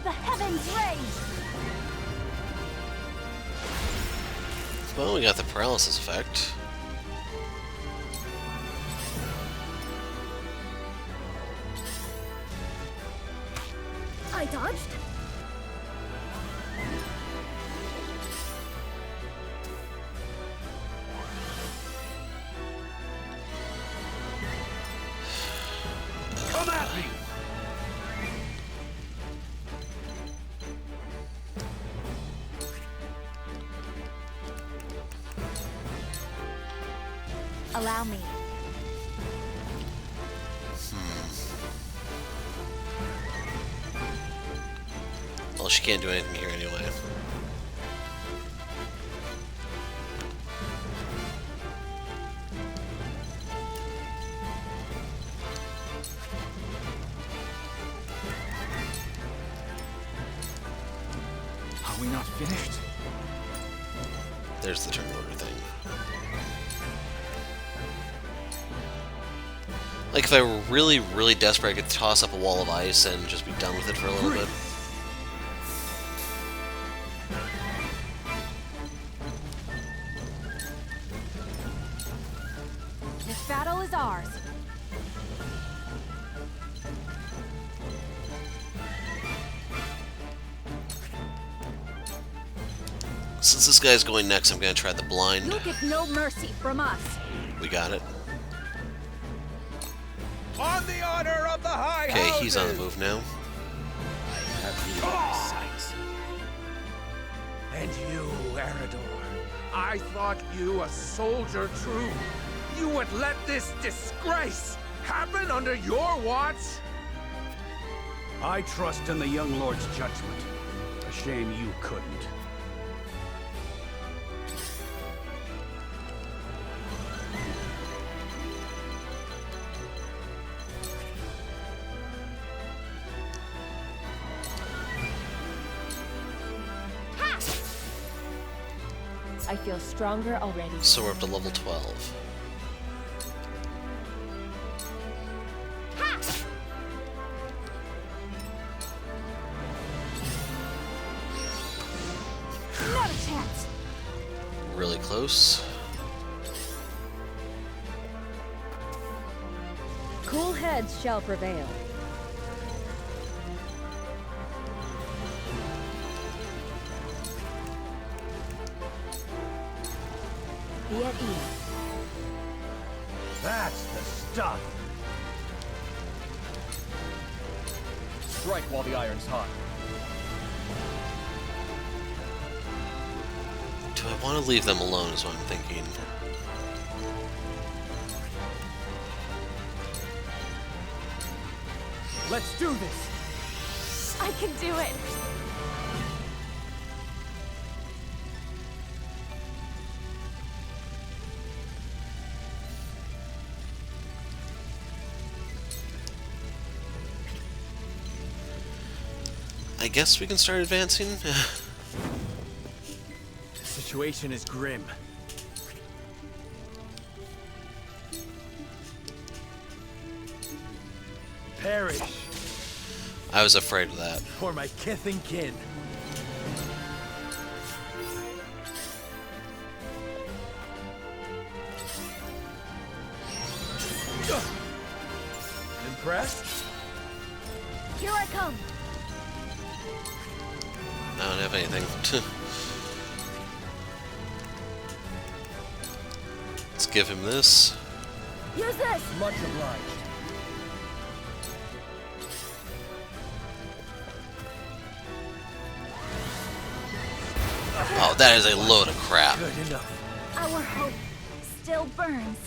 The heavens rage! Well, we got the paralysis effect. I dodged? Come at me! Allow me. Well, she can't do anything here anyway. Are we not finished? There's the turn order thing. Like, if I were really, really desperate, I could toss up a wall of ice and just be done with it for a little bit. This battle is ours. Since this guy's going next, I'm gonna try the blind. You'll get no mercy from us. We got it. On the honor of the High Okay, Houses. he's on the move now. I have you in my sights. And you, Eredor, I thought you a soldier true. You would let this disgrace happen under your watch? I trust in the young lord's judgment. A shame you couldn't. I feel stronger already. So we're up to level 12. Not a chance. Really close. Cool heads shall prevail. Be at ease. That's the stuff. Strike while the iron's hot. Do I want to leave them alone is what I'm thinking. Let's do this! I can do it. I guess we can start advancing. The situation is grim. Perish I was afraid of that. for my kith and kin. Impressed? Here I come. I don't have anything. Let's give him this. Use this. Much obliged. Oh, that is a load of crap. Good enough. Our hope still burns.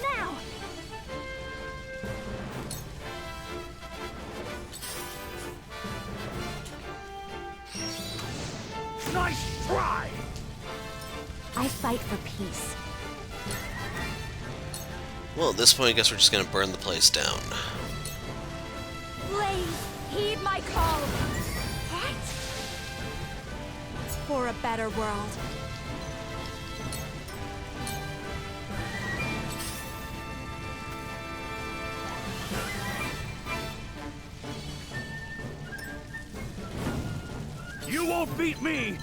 Now. Nice try! I fight for peace. Well, at this point, I guess we're just gonna burn the place down. Please, heed my call. What? For a better world. You won't beat me!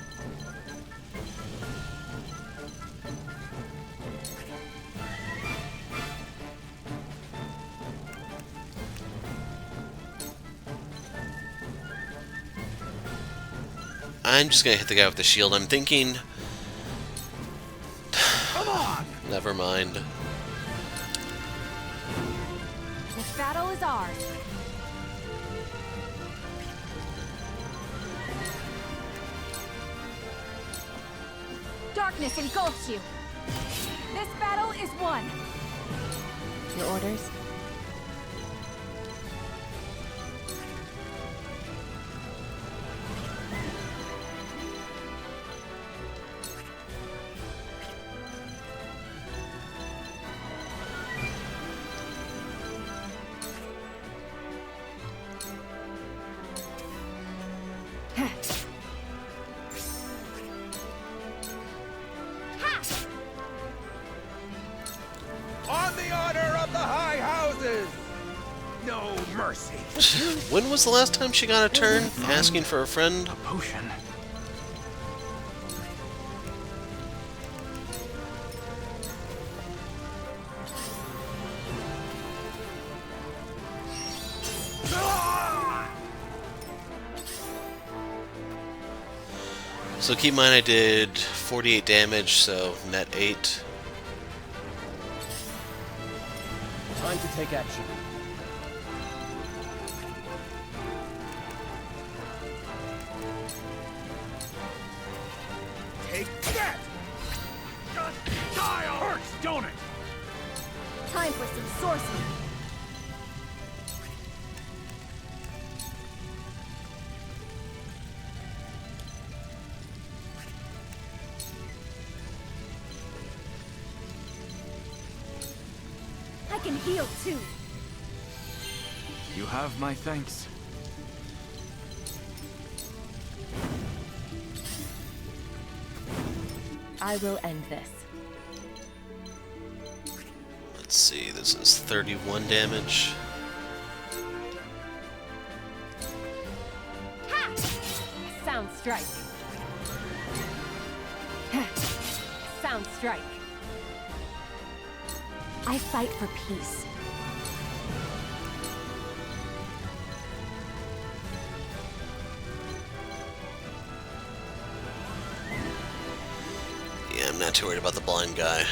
I'm just gonna hit the guy with the shield. I'm thinking... Come on! Never mind. This battle is ours. Darkness engulfs you. This battle is won. Your orders? On the honor of the High Houses! No mercy. When was the last time she got a turn asking for a friend? A potion. So keep in mind I did 48 damage, so net 8. Time to take action. Take that! Just die! Hurts, don't it? Time for some sorcery. I can heal too. You have my thanks. I will end this. Let's see, this is 31 damage. Ha! Sound strike. Sound strike. I fight for peace. Yeah, I'm not too worried about the blind guy.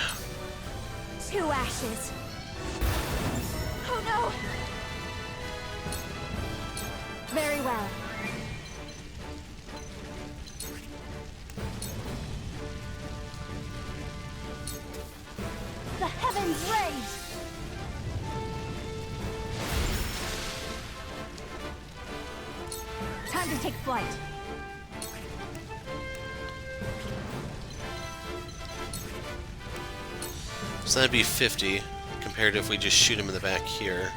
2 ashes. Oh no! Very well. The heavens rage! Time to take flight. So that'd be 50, compared to if we just shoot him in the back here.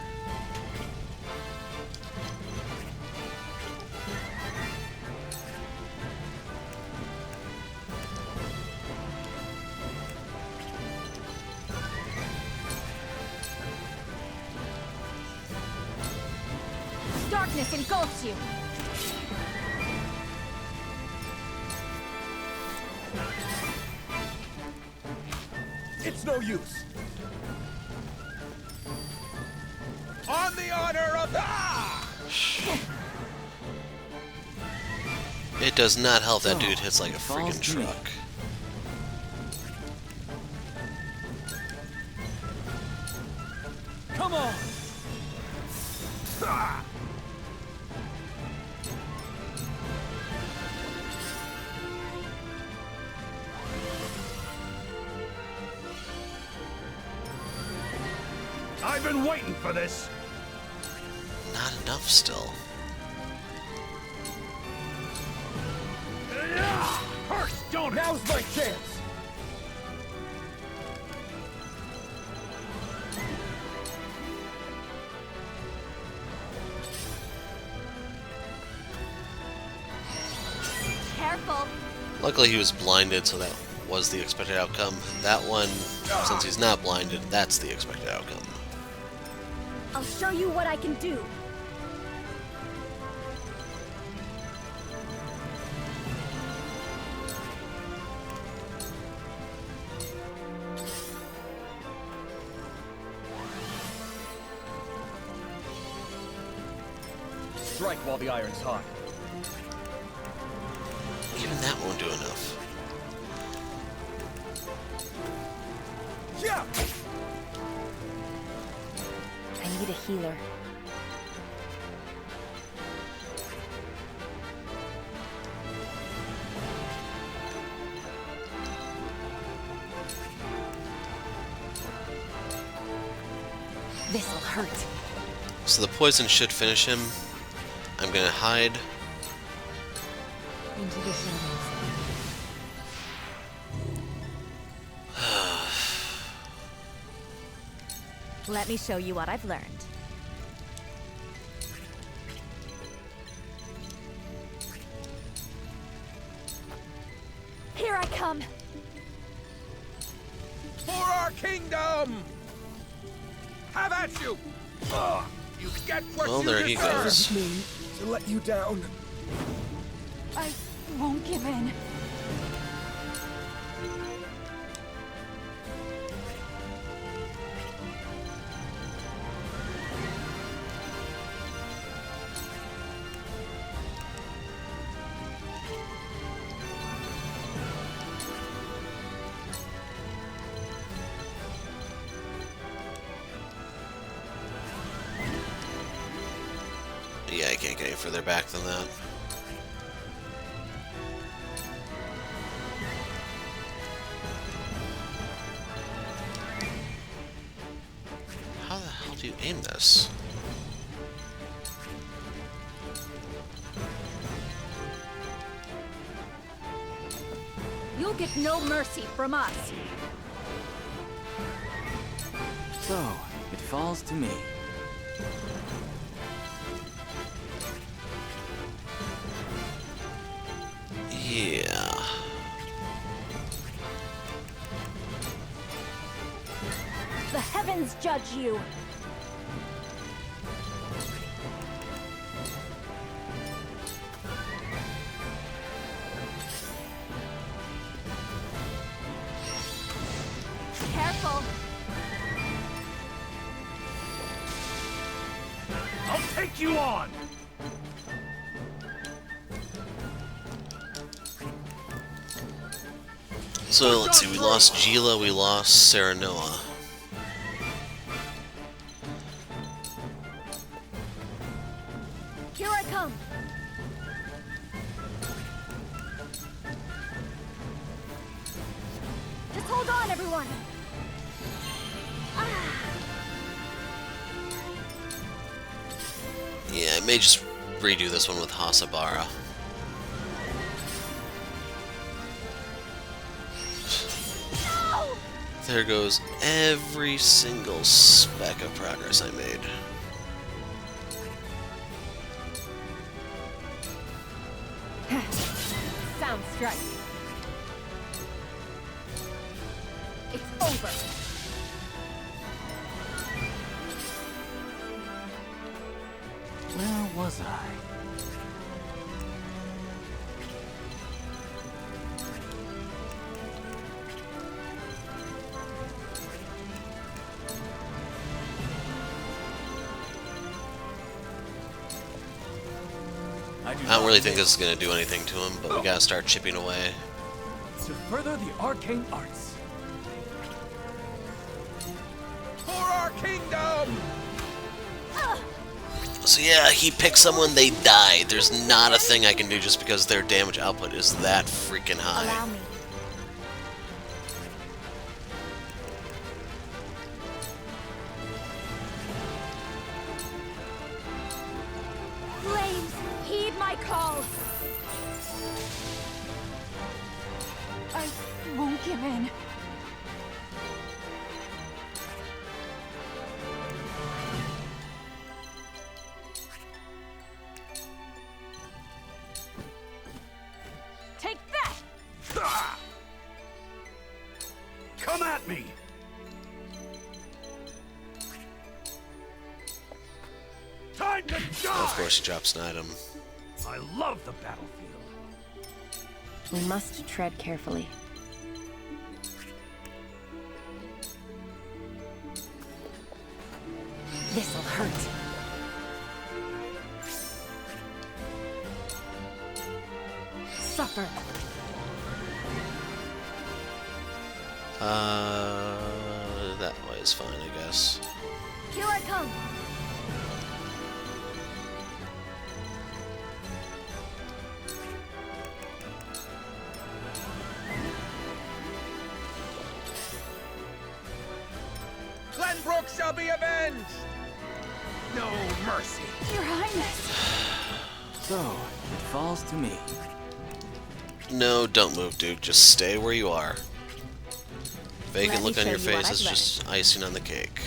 Darkness engulfs you. It's no use. On the honor of the... It does not help that dude hits like a freaking truck. Come on! I've been waiting for this. Not enough still. Hurts, don't it? Now's my chance! Careful. Luckily he was blinded, so that was the expected outcome. That one, since he's not blinded, that's the expected outcome. I'll show you what I can do. Strike while the iron's hot. Even that won't do enough. Yeah! I need a healer. This'll hurt. So the poison should finish him. I'm gonna hide. Into the shadows. Let me show you what I've learned. Here I come! For our kingdom! Have at you! You get what Well, you there he deserve. goes. Me to let you down. I won't give in. Yeah, I can't get any further back than that. How the hell do you aim this? You'll get no mercy from us. So, it falls to me. Yeah. The heavens judge you. Careful. I'll take you on! So let's see, we lost Geela, we lost Serenoa. Here I come. Just hold on, everyone. Yeah, I may just redo this one with Hasabara. There goes every single speck of progress I made. Sound strike. It's over. Where was I? I don't really think this is going to do anything to him, but we gotta start chipping away. To further the arcane arts. For our kingdom! So yeah, he picks someone, they die. There's not a thing I can do just because their damage output is that freaking high. Allow me. Flames, heed my call. I won't give in. Take that! Ah! Come at me! Time to die! Of course he drops an item. I love the battlefield. We must tread carefully. This'll hurt. Suffer. That way is fine, I guess. Here I come. Wolfbrook shall be avenged! No mercy. Your Highness! So, it falls to me. No, don't move, dude. Just stay where you are. Vacant look on your face is just icing on the cake.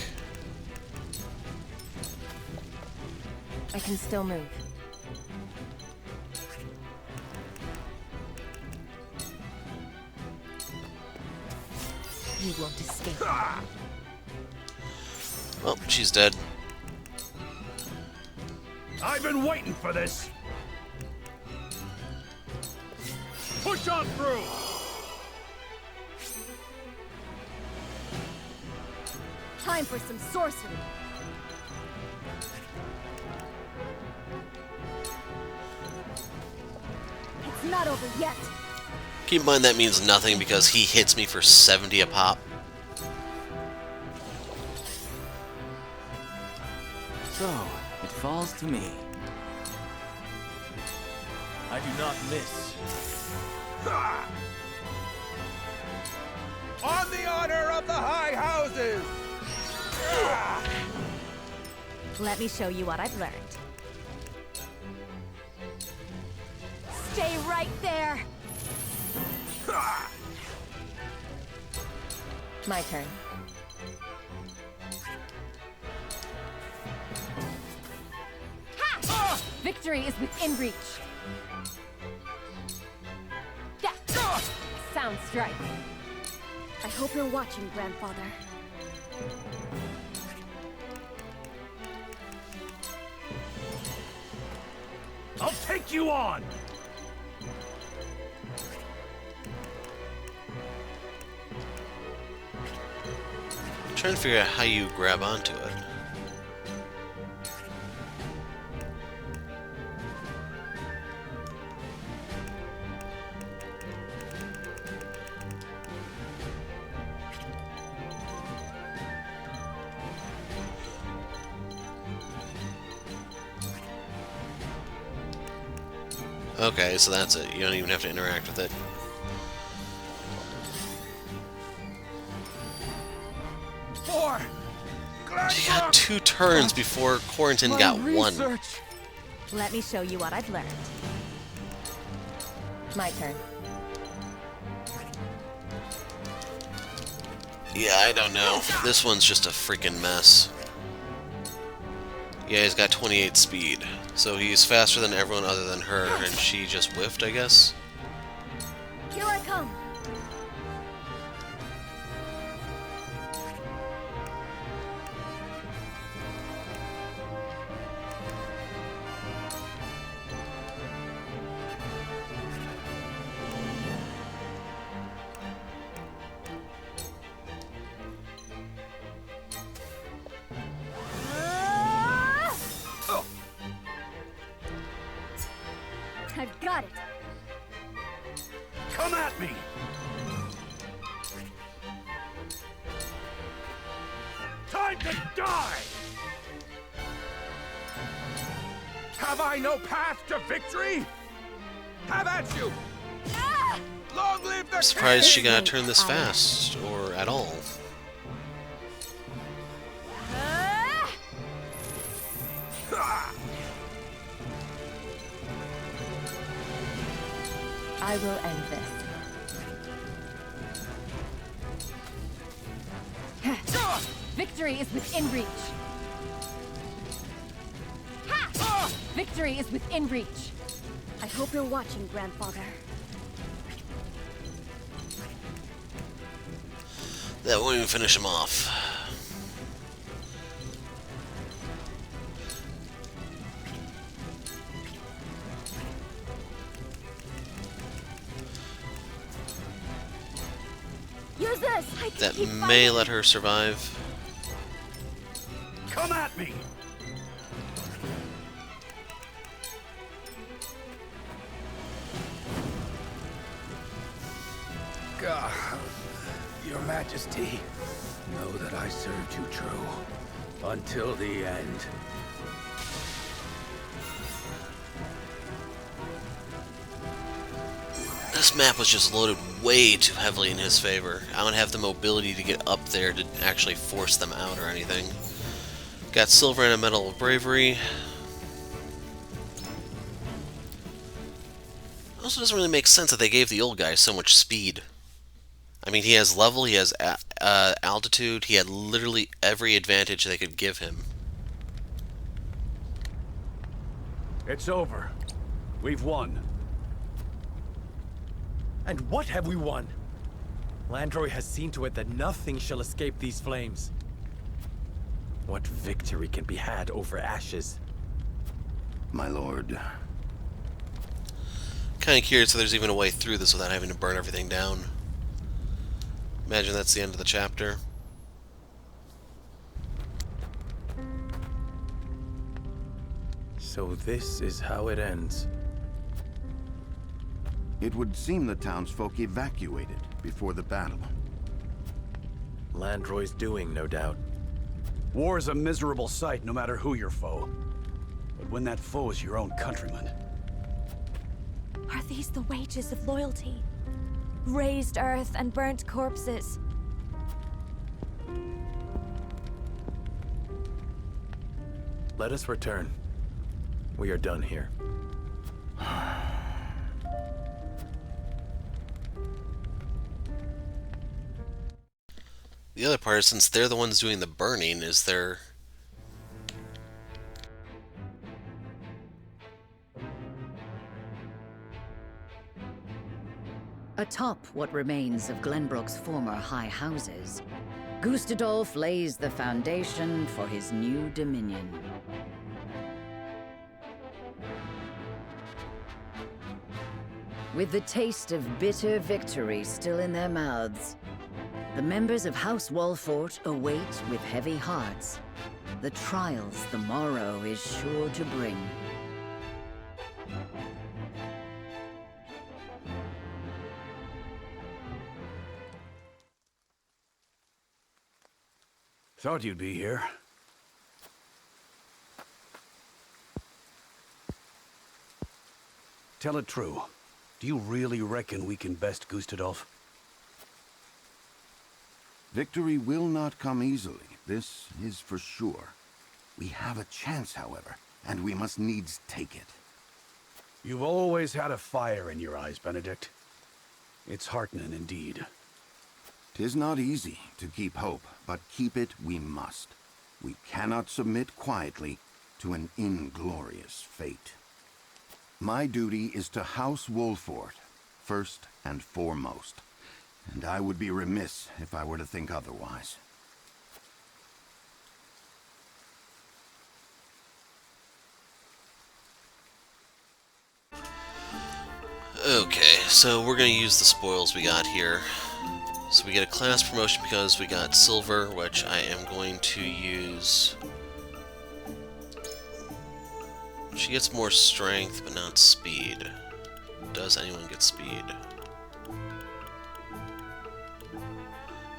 I can still move. You won't escape. Oh, she's dead. I've been waiting for this. Push on through. Time for some sorcery. It's not over yet. Keep in mind that means nothing because he hits me for 70 a pop. So, it falls to me. I do not miss. On the honor of the High Houses! Let me show you what I've learned. Stay right there. My turn. Ha! Victory is within reach. Yeah. Sound strike. I hope you're watching, Grandfather. I'll take you on. I'm trying to figure out how you grab onto it. Okay, so that's it. You don't even have to interact with it. She got 2 turns before Quarantine got 1. Let me show you what I've learned. My turn. Yeah, I don't know. This one's just a freaking mess. Yeah, he's got 28 speed. So he's faster than everyone other than her, and she just whiffed, I guess? Here I come. I've got it. Come at me. Time to die. Have I no path to victory? Have at you! Long live the I'm surprised she got to turn this fast, or at all. I will end this. Victory is within reach. Ha! Victory is within reach. I hope you're watching, Grandfather. That won't even finish him off. Use this. That may let her survive. Come at me. God, Your Majesty, know that I served you true until the end. This map was just loaded way too heavily in his favor. I don't have the mobility to get up there to actually force them out or anything. Got silver and a medal of bravery. Also doesn't really make sense that they gave the old guy so much speed. I mean, he has level, he has altitude, he had literally every advantage they could give him. It's over. We've won. And what have we won? Landroi has seen to it that nothing shall escape these flames. What victory can be had over ashes? My lord. Kinda curious if there's even a way through this without having to burn everything down. Imagine that's the end of the chapter. So this is how it ends. It would seem the townsfolk evacuated before the battle. Landroi's doing, no doubt. War is a miserable sight, no matter who your foe. But when that foe is your own countryman... Are these the wages of loyalty? Raised earth and burnt corpses. Let us return. We are done here. The other part is, since they're the ones doing the burning, is there... Atop what remains of Glenbrook's former high houses, Gustadolf lays the foundation for his new dominion. With the taste of bitter victory still in their mouths, the members of House Walfort await with heavy hearts the trials the morrow is sure to bring. Thought you'd be here. Tell it true. Do you really reckon we can best Gustadolf? Victory will not come easily, this is for sure. We have a chance, however, and we must needs take it. You've always had a fire in your eyes, Benedict. It's heartening indeed. 'Tis not easy to keep hope, but keep it we must. We cannot submit quietly to an inglorious fate. My duty is to House Wolfort, first and foremost, and I would be remiss if I were to think otherwise. Okay, so we're going to use the spoils we got here. So we get a class promotion because we got silver, which I am going to use. She gets more strength, but not speed. Does anyone get speed?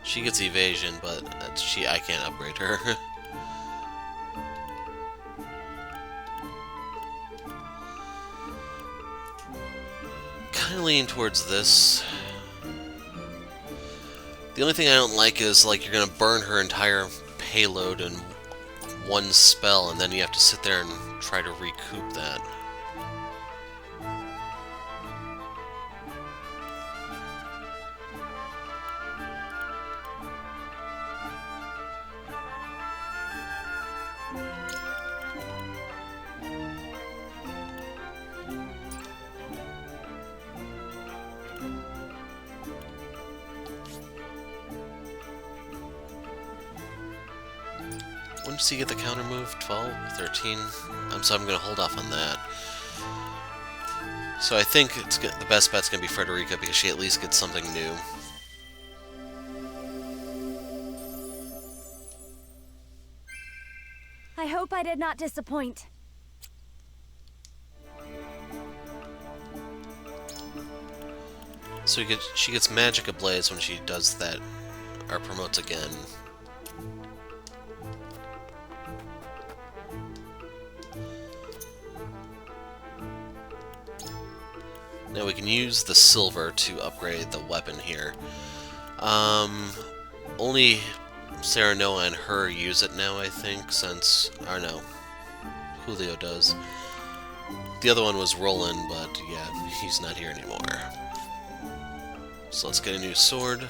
She gets evasion, but I can't upgrade her. Kinda leaning towards this. The only thing I don't like is, like, you're gonna burn her entire payload in one spell, and then you have to sit there and try to recoup that. When does he get the counter move? 12? 13? So I'm going to hold off on that. So I think the best bet's going to be Frederica, because she at least gets something new. I hope I did not disappoint. So she gets Magic Ablaze when she does that, or promotes again. Now we can use the silver to upgrade the weapon here. Only Sarah Noah and her use it now, I think, since... or no, Julio does. The other one was Roland, but yeah, he's not here anymore. So let's get a new sword.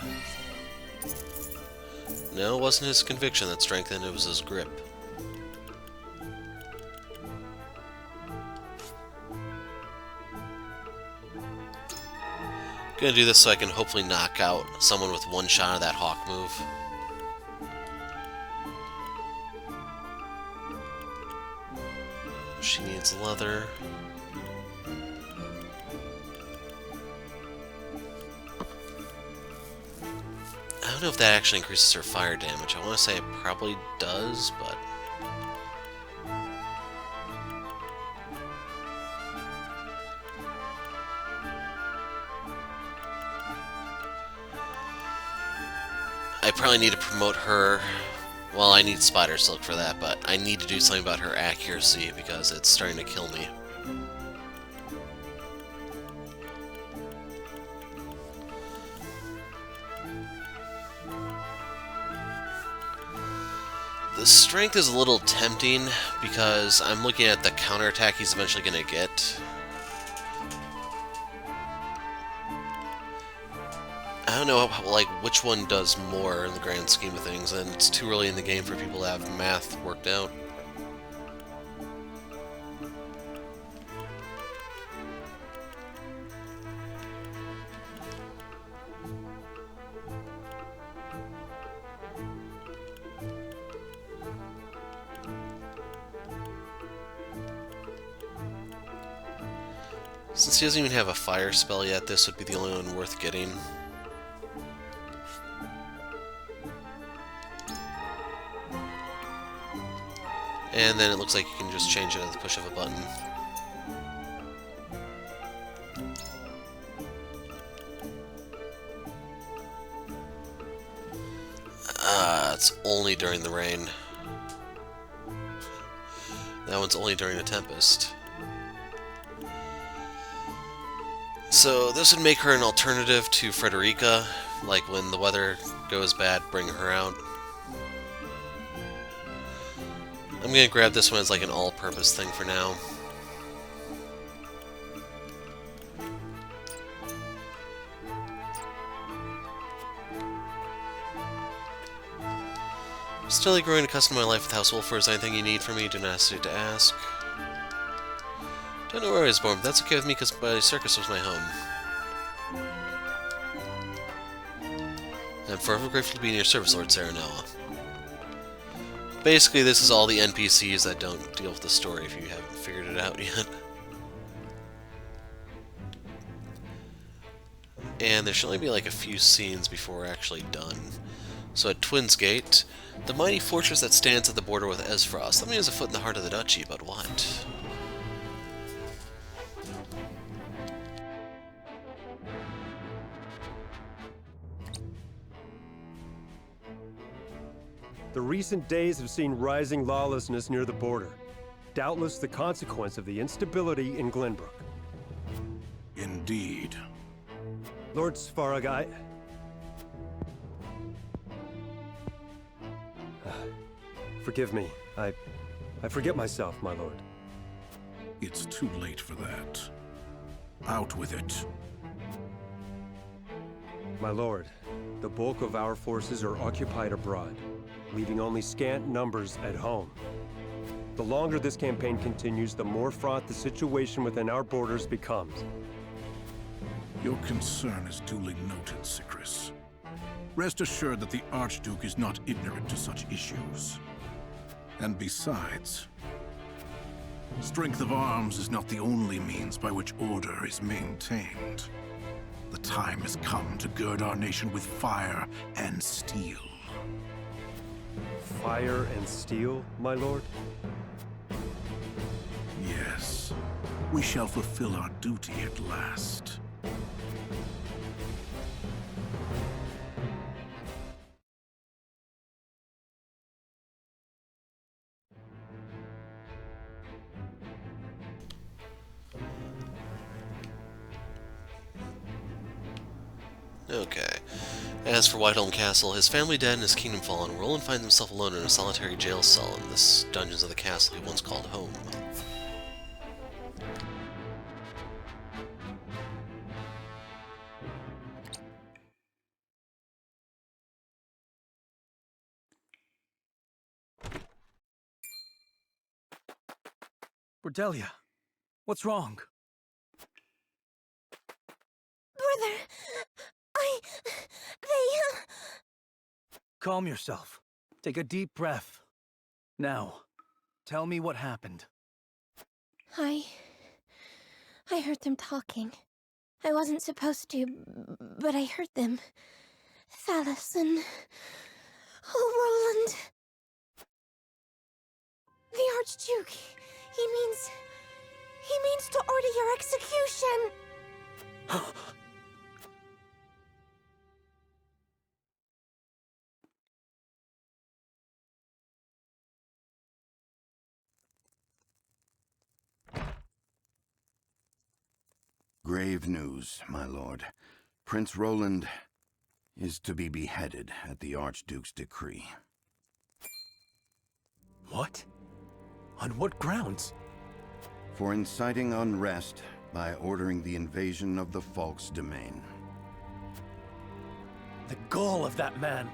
No, it wasn't his conviction that strengthened, it was his grip. Gonna do this so I can hopefully knock out someone with one shot of that hawk move. She needs leather. I don't know if that actually increases her fire damage. I want to say it probably does, but... I probably need to promote her. Well, I need Spider Silk for that, but I need to do something about her accuracy because it's starting to kill me. The strength is a little tempting because I'm looking at the counterattack he's eventually going to get. I don't know, like, which one does more in the grand scheme of things, and it's too early in the game for people to have math worked out. Since he doesn't even have a fire spell yet, this would be the only one worth getting. And then it looks like you can just change it at the push of a button. It's only during the rain. That one's only during a tempest. So this would make her an alternative to Frederica. Like when the weather goes bad, bring her out. I'm gonna grab this one as like an all-purpose thing for now. Still growing accustomed to my life with House Wolfer. Is there anything you need from me? Do not hesitate to ask. Don't know where I was born, but that's okay with me because my circus was my home. I'm forever grateful to be in your service, Lord Sarah Noah. Basically, this is all the NPCs that don't deal with the story, if you haven't figured it out yet. And there should only be like a few scenes before we're actually done. So at Twins Gate, the mighty fortress that stands at the border with Esfrost. That means a foot in the heart of the duchy, but what? The recent days have seen rising lawlessness near the border. Doubtless the consequence of the instability in Glenbrook. Indeed. Lord Svarog, forgive me. I forget myself, my lord. It's too late for that. Out with it. My lord, the bulk of our forces are occupied abroad, leaving only scant numbers at home. The longer this campaign continues, the more fraught the situation within our borders becomes. Your concern is duly noted, Sicris. Rest assured that the Archduke is not ignorant to such issues. And besides, strength of arms is not the only means by which order is maintained. The time has come to gird our nation with fire and steel. Fire and steel, my lord? Yes. We shall fulfill our duty at last. Okay. As for Whitehelm Castle, his family dead and his kingdom fallen, Roland finds himself alone in a solitary jail cell in this dungeons of the castle he once called home. Cordelia, what's wrong? Brother, they... Calm yourself. Take a deep breath. Now, tell me what happened. I heard them talking. I wasn't supposed to, but I heard them. Thalos and... Oh, Roland. The Archduke. He means to order your execution. Grave news, my lord. Prince Roland is to be beheaded at the Archduke's decree. What? On what grounds? For inciting unrest by ordering the invasion of the Falk's domain. The gall of that man!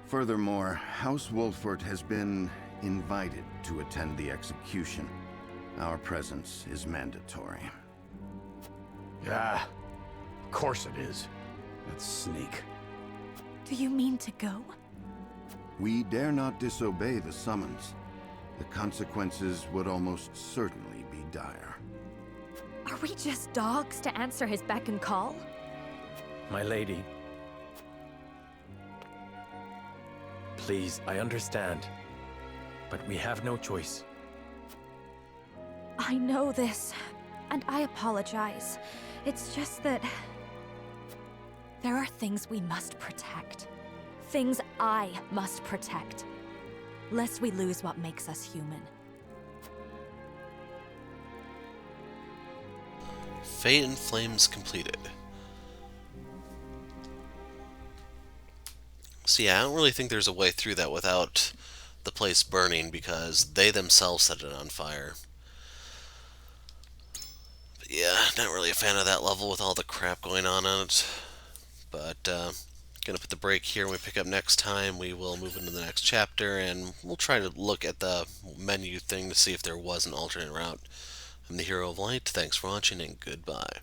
Furthermore, House Wolfort has been invited to attend the execution. Our presence is mandatory. Ah, of course it is. That sneak. Do you mean to go? We dare not disobey the summons. The consequences would almost certainly be dire. Are we just dogs to answer his beck and call? My lady. Please, I understand. But we have no choice. I know this, and I apologize. It's just that... there are things we must protect. Things I must protect. Lest we lose what makes us human. Fate and Flames completed. So yeah, I don't really think there's a way through that without the place burning, because they themselves set it on fire. But yeah, not really a fan of that level with all the crap going on it. But gonna put the break here. When we pick up next time, we will move into the next chapter, and we'll try to look at the menu thing to see if there was an alternate route. I'm the Hero of Light. Thanks for watching, and goodbye.